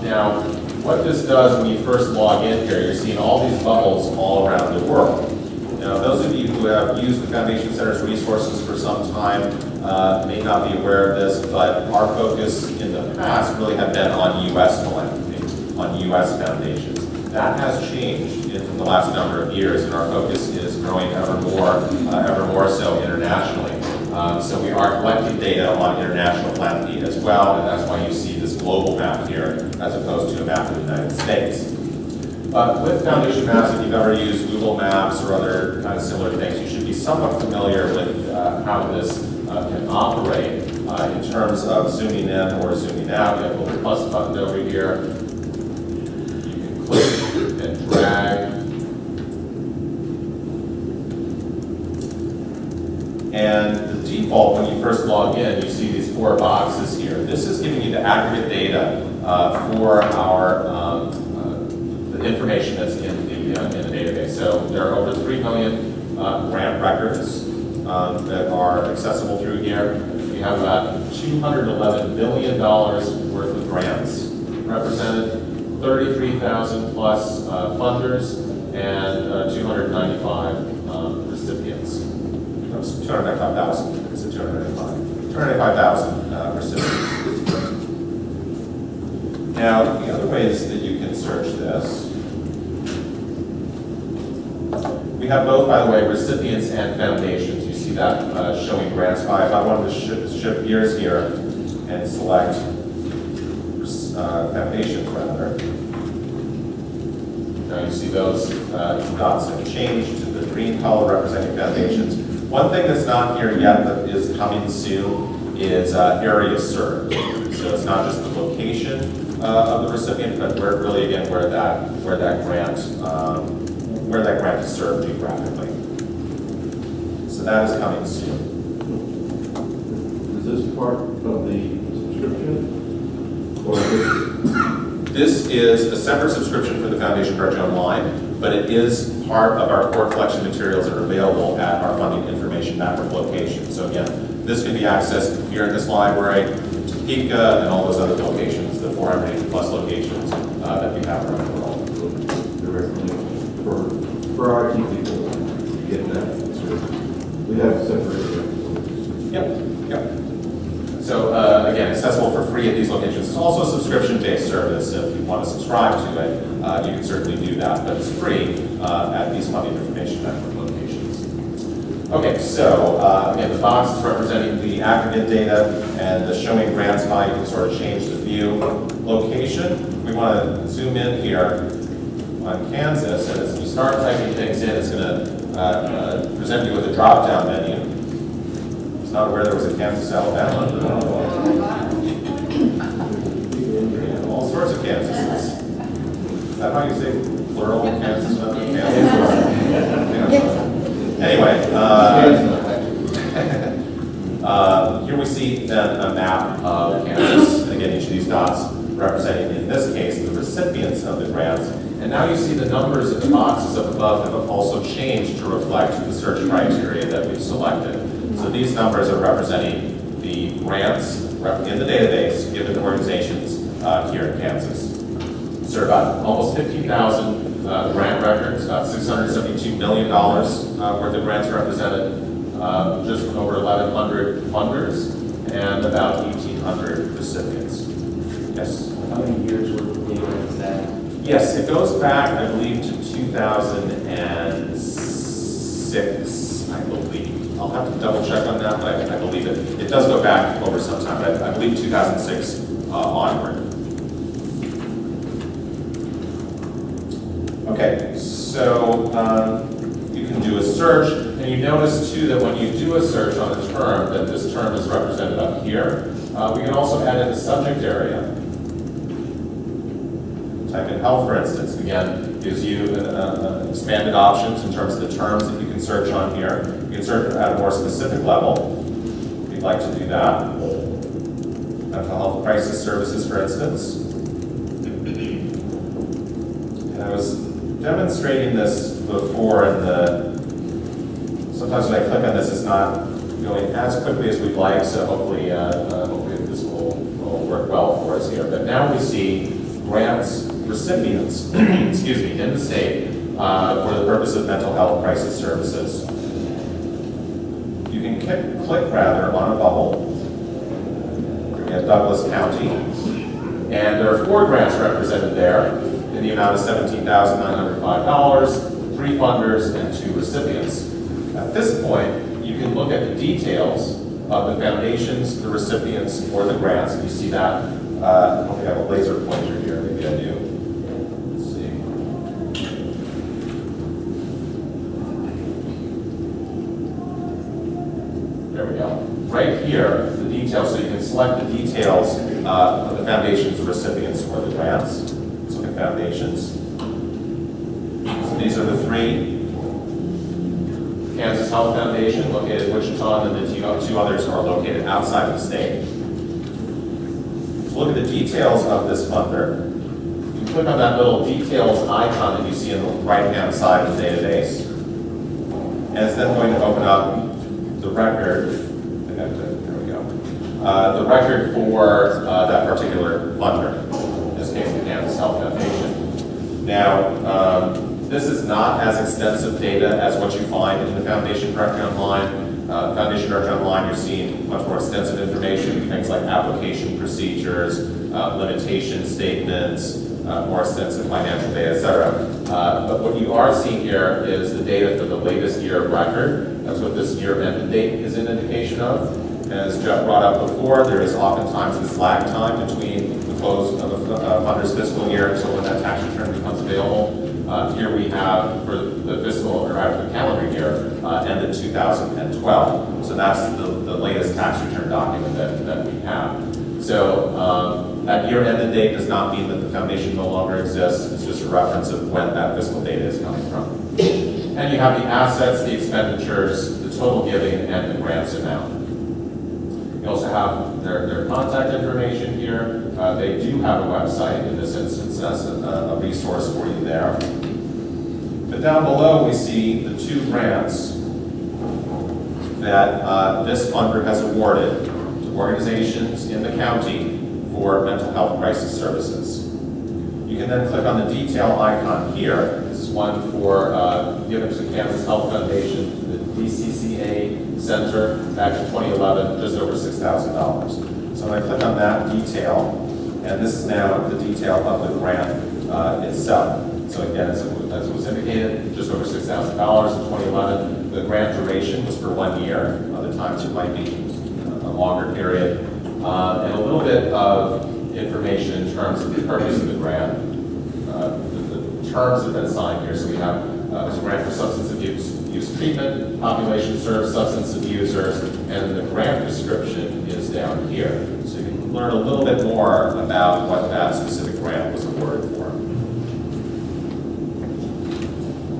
Now, what this does when you first log in here, you're seeing all these bubbles all around the world. Now, those of you who have used the Foundation Center's resources for some time may not be aware of this, but our focus in the past really had been on U.S. philanthropy, on U.S. foundations. That has changed in the last number of years, and our focus is growing ever more so internationally. So we are collecting data on international philanthropy as well, and that's why you see this global map here as opposed to a map of the United States. With Foundation Maps, if you've ever used Google Maps or other kind of similar things, you should be somewhat familiar with how this can operate in terms of zooming in or zooming out. You have a little plus button over here. You can click and drag. And the default, when you first log in, you see these 4 boxes here. This is giving you the aggregate data for our the information that's in the database. So there are over 3 million grant records that are accessible through here. We have about $211 billion worth of grants represented, 33,000 plus funders, and 295 recipients. 295,000. Is it 295? 295,000 recipients. Now, the other ways that you can search this, we have both, by the way, recipients and foundations. You see that showing grants by. If I wanted to shift gears here and select foundations, rather. Now you see those dots have changed to the green color representing foundations. One thing that's not here yet that is coming soon is area served. So it's not just the location of the recipient, but where that grant is served geographically. So that is coming soon. Is this part of the subscription? Or This is a separate subscription for the Foundation Garage Online, but it is part of our core collection materials that are available at our Funding Information Network location. So again, this can be accessed here in this library, Topeka, and all those other locations, the 480 plus locations that we have around the world. for our IT people to get that. We have separate. Yep. So again, accessible for free at these locations. It's also a subscription-based service. If you want to subscribe to it, you can certainly do that, but it's free at these Funding Information Network locations. Okay, so again, the box is representing the aggregate data, and the showing grants by, you can sort of change the view location. We want to zoom in here on Kansas, and as you start typing things in, it's going to present you with a drop-down menu. I was not aware there was a Kansas, Alabama. Yeah, all sorts of Kansases. Is that how you say plural Kansas? Kansas. Anyway, here we see then a map of Kansas, and again, each of these dots representing, in this case, the recipients of the grants. And now you see the numbers in the boxes up above have also changed to reflect the search criteria that we've selected. So these numbers are representing the grants in the database given to organizations here in Kansas. So about almost 15,000 grant records, about $672 million worth of grants represented, just over 1,100 funders, and about 1,800 recipients. Yes? How many years worth of data is that? Yes, it goes back, I believe, to 2006, I believe. I'll have to double check on that, but I believe it does go back over some time. I believe 2006 onward. Okay, so you can do a search, and you notice too that when you do a search on a term, that this term is represented up here. We can also add in the subject area. Type in health, for instance. Again, gives you expanded options in terms of the terms that you can search on here. You can search at a more specific level, if you'd like to do that. Mental health crisis services, for instance. And I was demonstrating this before, and sometimes when I click on this, it's not going as quickly as we'd like, so hopefully this will work well for us here. But now we see grants recipients, excuse me, in the state for the purpose of mental health crisis services. You can click rather on a bubble. We're at Douglas County, and there are 4 grants represented there in the amount of $17,905, 3 funders and 2 recipients. At this point, you can look at the details of the foundations, the recipients, or the grants. And you see that. I don't think I have a laser pointer here. Maybe I do. Let's see. There we go. Right here, the details. So you can select the details of the foundations, the recipients, or the grants. Let's look at foundations. So these are the 3. Kansas Health Foundation, located in Wichita, and the 2 others are located outside of the state. To look at the details of this funder, you click on that little details icon that you see on the right-hand side of the database, and it's then going to open up the record. There we go. The record for that particular funder, in this case, the Kansas Health Foundation. Now, this is not as extensive data as what you find in the Foundation Directory Online. Foundation Directory Online, you're seeing much more extensive information, things like application procedures, limitation statements, more extensive financial data, et cetera. But what you are seeing here is the data for the latest year of record. That's what this year end date is an indication of. As Jeff brought up before, there is oftentimes this lag time between the close of a funder's fiscal year until when that tax return becomes available. Here we have for the fiscal or the calendar year ended 2012. So that's the latest tax return document that we have. So that year ended date does not mean that the foundation no longer exists. It's just a reference of when that fiscal data is coming from. And you have the assets, the expenditures, the total giving, and the grants amount. You also have their contact information here. They do have a website in this instance. That's a resource for you there. But down below, we see the 2 grants that this funder has awarded to organizations in the county for mental health crisis services. You can then click on the detail icon here. This is one for given to Kansas Health Foundation, the DCCA Center back in 2011, just over $6,000. So when I click on that detail, and this is now the detail of the grant itself. So again, as it was indicated, just over $6,000 in 2011. The grant duration was for 1 year. Other times it might be a longer period. And a little bit of information in terms of the purpose of the grant. The terms have been signed here. So we have there's a grant for substance abuse treatment, population served substance abusers, and the grant description is down here. So you can learn a little bit more about what that specific grant was awarded for.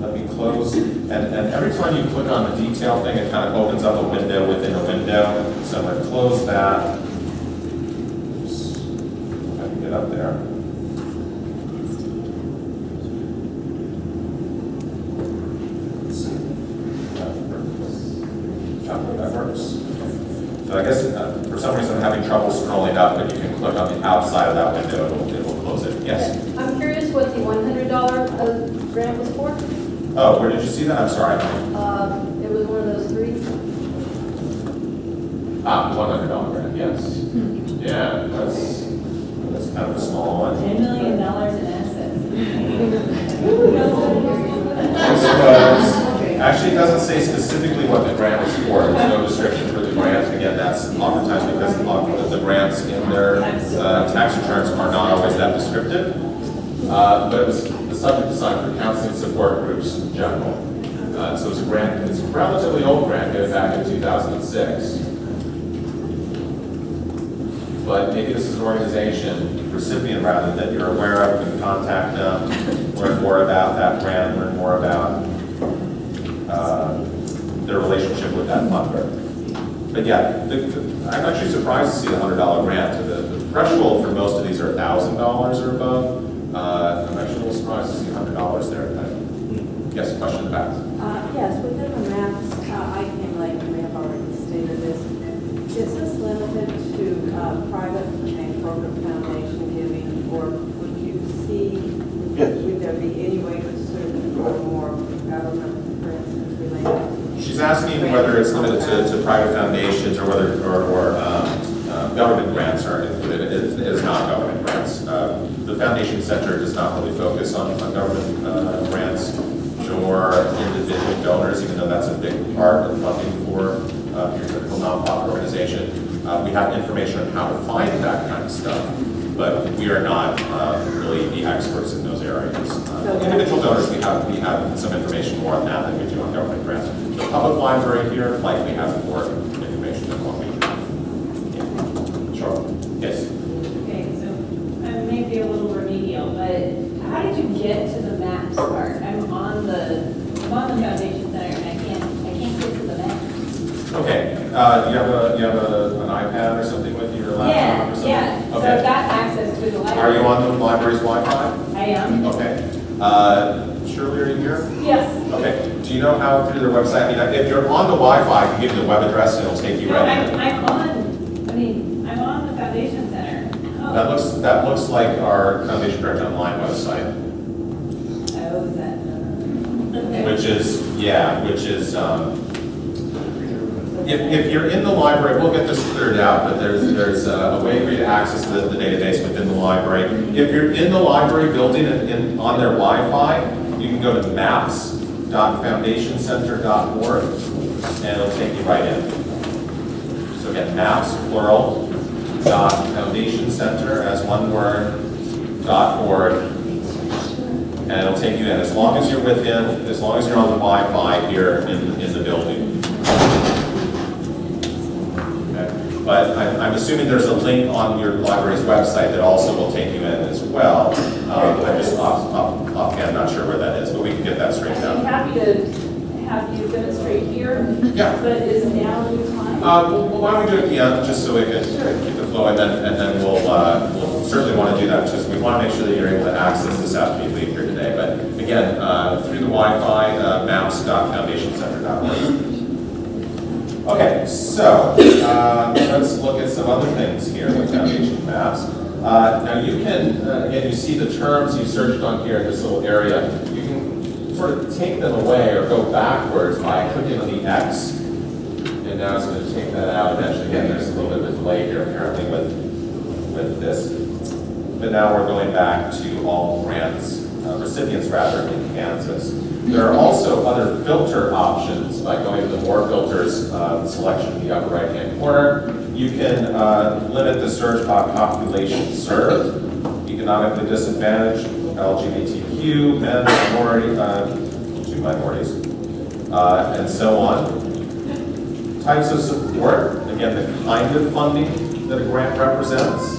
Let me close, and every time you click on the detail thing, it kind of opens up a window within a window. So I'm going to close that. Oops. If I can get up there. That works. So I guess for some reason I'm having trouble scrolling up, but you can click on the outside of that window, it will close it. Yes? I'm curious what the $100 grant was for? Oh, where did you see that? I'm sorry. It was one of those three. $100 grant, yes. Yeah, that's kind of a small one. $10 million in assets. Actually, it doesn't say specifically what the grant is for. There's no description for the grant. Again, that's oftentimes because the grants in their tax returns are not always that descriptive. But it was the subject assigned for counseling support groups in general. So it's a grant, it's a relatively old grant, dated back in 2006. But maybe this is an organization, recipient rather, that you're aware of, you can contact them, learn more about that grant, learn more about their relationship with that funder. But yeah, I'm actually surprised to see the $100 grant. The threshold for most of these are $1,000 or above. I'm actually a little surprised to see $100 there. Yes, question about? Yes, within the maps, I came late and may have already stated this. Is this limited to private and corporate foundation giving, or would you see, would there be any way to serve more government, for instance, related? She's asking whether it's limited to private foundations or whether government grants are included. It is not government grants. The Foundation Center does not really focus on government grants or individual donors, even though that's a big part of funding for your typical nonprofit organization. We have information on how to find that kind of stuff, but we are not really the experts in those areas. Individual donors, we have some information more on that than we do on government grants. The public library here likely has more information than what we do. Yeah. Sure. Yes. Okay, so I may be a little remedial, but how did you get to the maps part? I'm on the Foundation Center and I can't get to the maps. Okay. You have an iPad or something with you, or laptop or something? Yeah. So Okay. I've got access to the library. Are you on the library's Wi-Fi? I am. Okay. Shirley, are you here? Yes. Okay. Do you know how through their website? I mean, if you're on the Wi-Fi, I can give you the web address and it'll take you No, right in. I'm on the Foundation Center. Oh. That looks like our Foundation Direct Online website, Oh, is that? Okay. which is if you're in the library, we'll get this cleared out, but there's a way for you to access the database within the library. If you're in the library building and on their Wi-Fi, you can go to maps.foundationcenter.org and it'll take you right in. So again, maps, plural, .foundationcenter as one word, .org, and it'll take you in. As long as you're on the Wi-Fi here in the building. But I'm assuming there's a link on your library's website that also will take you in as well. I'm just offhand not sure where that is, but we can get that straightened I'd be out. happy to have you demonstrate here. Yeah. But is now a good time? Well, why don't we do it at the end, just so we can keep the flow, and then we'll certainly want to do that, because we want to make sure that you're able to access this after you leave here today. But again, through the Wi-Fi, maps.foundationcenter.org. Okay, so let's look at some other things here with Foundation Maps. Now you can, again, you see the terms you searched on here in this little area. You can sort of take them away or go backwards by clicking on the X. And now it's going to take that out eventually. Again, there's a little bit of a delay here apparently with this. But now we're going back to all grants recipients rather, in Kansas. There are also other filter options by going to the More Filters selection in the upper right-hand corner. You can limit the search by population served, economically disadvantaged, LGBTQ, men, minority, two minorities, and so on. Types of support, again, the kind of funding that a grant represents.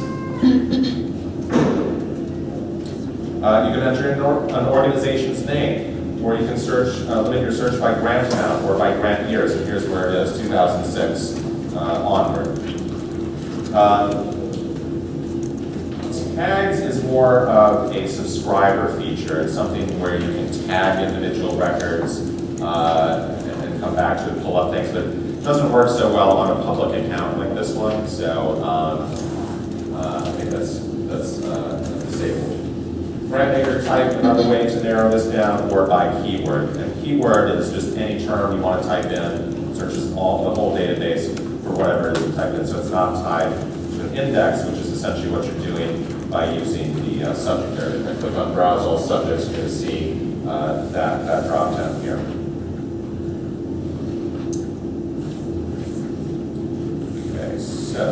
You can enter in an organization's name, or you can search, limit your search by grant amount or by grant years, and here's where it is, 2006 onward. Tags is more of a subscriber feature. It's something where you can tag individual records and come back to it, pull up things, but it doesn't work so well on a public account like this one, so I think that's disabled. Grant maker type, another way to narrow this down, or by keyword. And keyword is just any term you want to type in, searches the whole database for whatever it is you type in, so it's not tied to an index, which is essentially what you're doing by using the subject area. If I click on browse all subjects, you're going to see that drop down here. Okay, so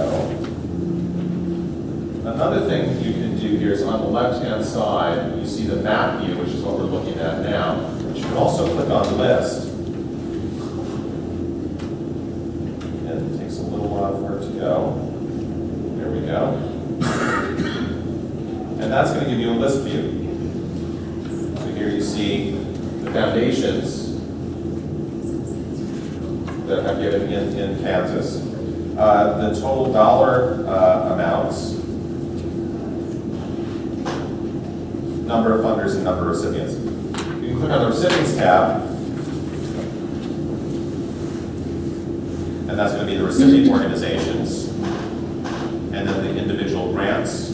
another thing you can do here is on the left-hand side, you see the map view, which is what we're looking at now. But you can also click on list. And it takes a little while for it to go. There we go. And that's going to give you a list view. So here you see the foundations that have given in Kansas. The total dollar amounts, number of funders and number of recipients. You can click on the recipients tab, and that's going to be the recipient organizations, and then the individual grants,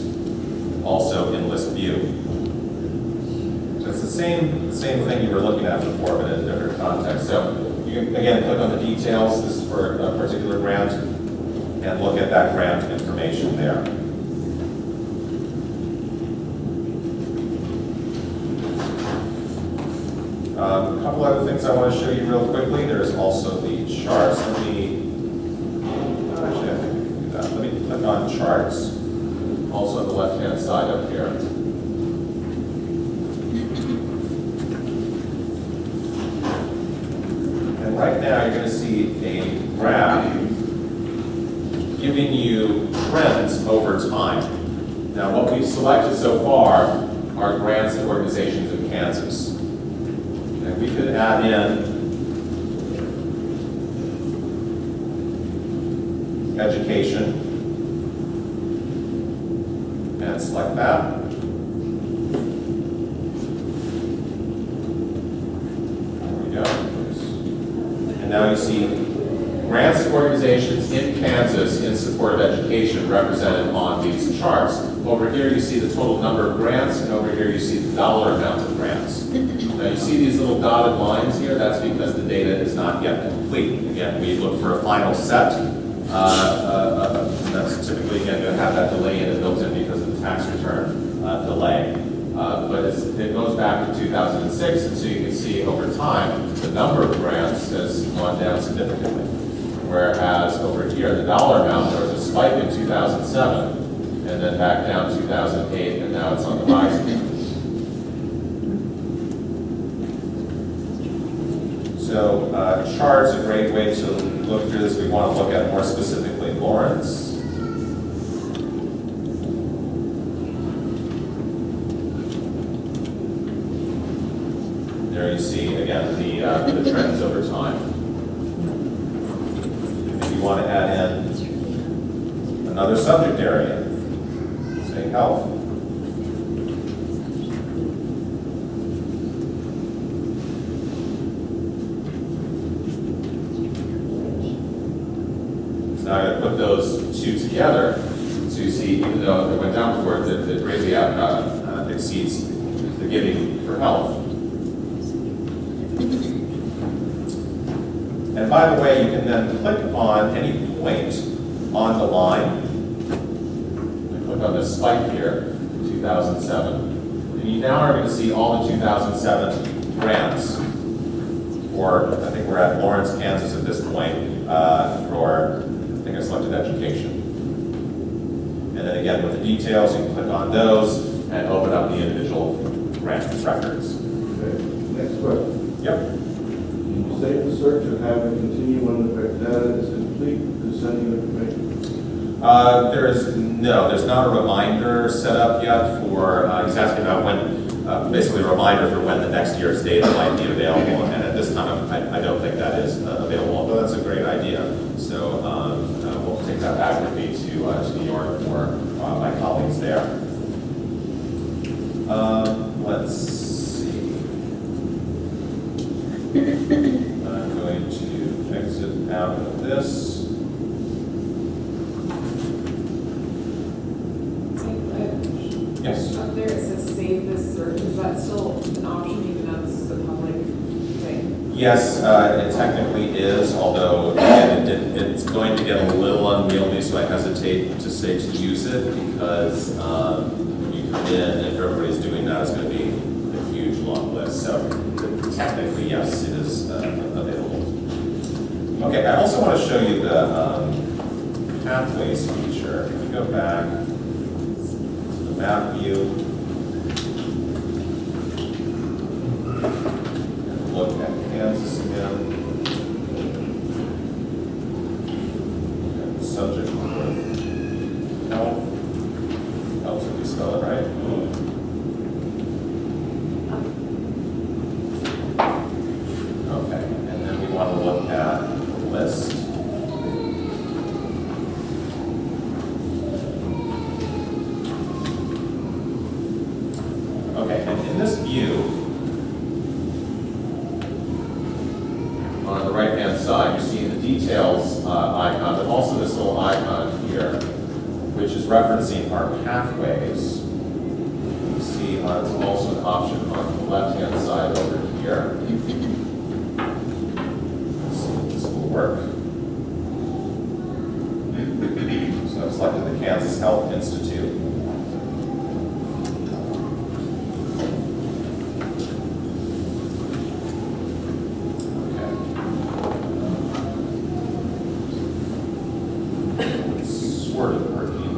also in list view. So it's the same thing you were looking at before, but in a different context. So you can, again, click on the details. This is for a particular grant, and look at that grant information there. A couple other things I want to show you real quickly. There's also the charts. Actually, I think we can do that. Let me click on charts. Also on the left-hand side up here. And right now you're going to see a graph giving you trends over time. Now what we've selected so far are grants and organizations in Kansas. And we could add in education and select that. There we go. And now you see grants and organizations in Kansas in support of education represented on these charts. Over here you see the total number of grants, and over here you see the dollar amount of grants. Now you see these little dotted lines here, that's because the data is not yet complete. Again, we look for a final set. That's typically, again, going to have that delay in it built in because of the tax return delay. But it goes back to 2006, and so you can see over time, the number of grants has gone down significantly. Whereas over here, the dollar amount, there was a spike in 2007, and then back down 2008, and now it's on the rise again. So charts are a great way to look through this. We want to look at more specifically Lawrence. There you see, again, the trends over time. If you want to add in another subject area, say health. Now I'm going to put those two together, so you see, even though it went down before, it greatly exceeds the giving for health. And by the way, you can then click on any point on the line. I click on this spike here, 2007. You you now are going to see all the 2007 grants for, I think we're at Lawrence, Kansas at this point, for, I think I selected education. And then again, with the details, you can click on those and open up the individual grant records. Okay, next question. Yep. Can you save the search and have it continue when the data is complete to send you information? There's not a reminder set up yet for, he's asking about when, basically a reminder for when the next year's data might be available, and at this time, I don't think that is available, although that's a great idea. So we'll take that back with me to New York for my colleagues there. Let's see. I'm going to exit out of this. Yes. Up there it says save this search, is that still an option even though this is a public thing? Yes, it technically is, although again, it's going to get a little unwieldy, so I hesitate to say to use it because when you come in, if everybody's doing that, it's going to be a huge long list. So technically, yes, it is available. Okay, I also want to show you the pathways feature. If you go back to the map view, and look at Kansas again. And subject with health. Health, if you spell it right. Okay, and then we want to look at the list. Okay, and in this view, on the right-hand side, you see the details icon, but also this little icon here, which is referencing our pathways. You see it's also an option on the left-hand side over here. Let's see if this will work. So I've selected the Kansas Health Institute. Sort of working.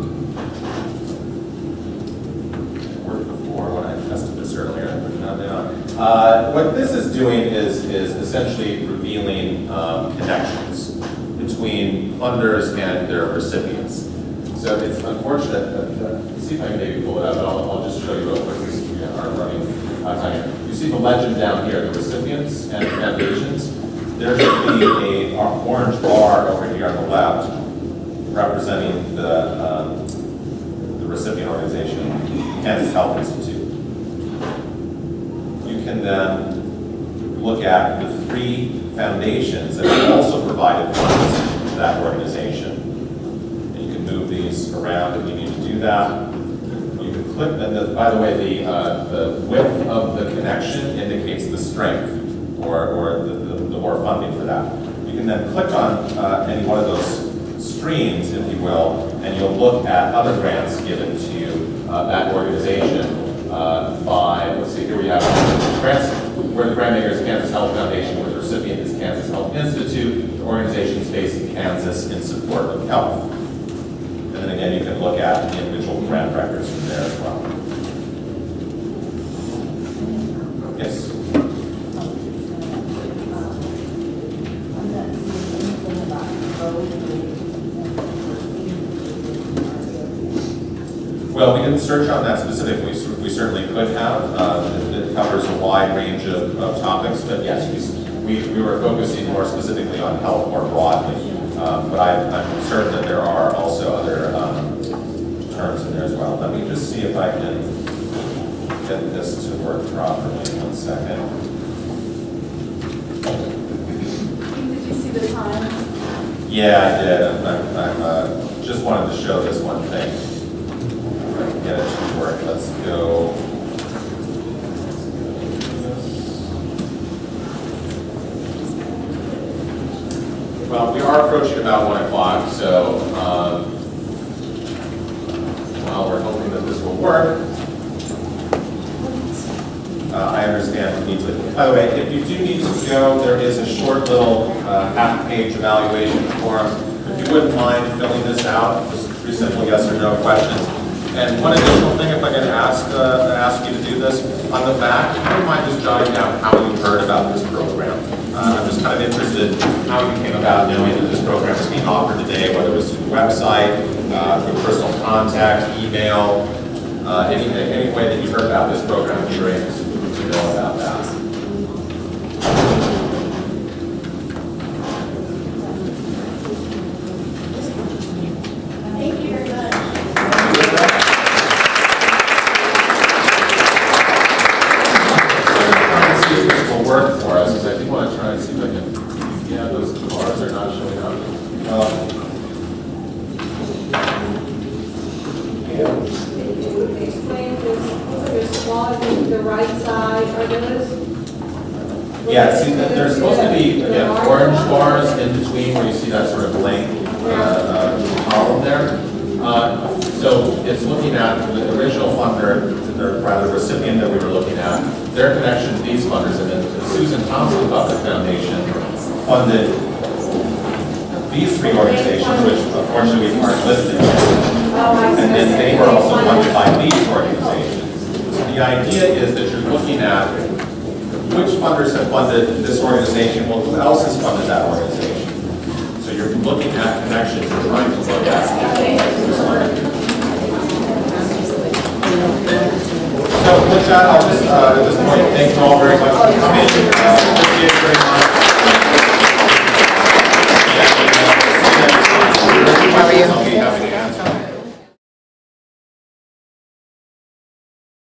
It worked before when I tested this earlier, but not now. What this is doing is essentially revealing connections between funders and their recipients. So it's unfortunate that, see if I can maybe pull it up, but I'll just show you real quick. We are running time. You see the legend down here, the recipients and foundations. There should be a orange bar over here on the left representing the recipient organization, Kansas Health Institute. You can then look at the 3 foundations that have also provided funds to that organization. And you can move these around if you need to do that. You can click, and by the way, the width of the connection indicates the strength or the more funding for that. You can then click on any one of those streams, if you will, and you'll look at other grants given to that organization by, let's see, here we have grants where the grant maker is Kansas Health Foundation, where the recipient is Kansas Health Institute. The organization is based in Kansas in support of health. And then again, you can look at the individual grant records from there as well. Yes? Well, we didn't search on that specifically. We certainly could have. It covers a wide range of topics, but yes, we were focusing more specifically on health more broadly. But I'm certain that there are also other terms in there as well. Let me just see if I can get this to work properly. 1 second. Did you see the time? Yeah, I did. I just wanted to show this one thing. If I can get it to work. Let's go. Well, we are approaching about 1 o'clock, so while we're hoping that this will work, I understand needs it. By the way, if you do need to go, there is a short little half-page evaluation form. If you wouldn't mind filling this out, just 3 simple yes or no questions. And one additional thing, if I could ask you to do this, on the back, if you wouldn't mind just jotting down how you heard about this program. I'm just kind of interested in how you came about knowing that this program is being offered today, whether it was through the website, through personal contact, email, any way that you heard about this program, if you were able to know about that. Thank you very much. Let's see if this will work for us, because I do want to try and see if I can, yeah, those bars are not showing up. Explain this log to the right side, are those? Yeah, see, there's supposed to be, again, orange bars in between where you see that sort of blank column there. So it's looking at the original funder, or rather recipient that we were looking at, their connection to these funders, and then the Susan Thompson Bucket Foundation funded these 3 organizations, which unfortunately aren't listed yet. And then they were also funded by these organizations. So the idea is that you're looking at which funders have funded this organization, well, who else has funded that organization? So you're looking at connections and trying to look at. So with that, I'll just, at this point, thank you all very much for coming. Appreciate it very much.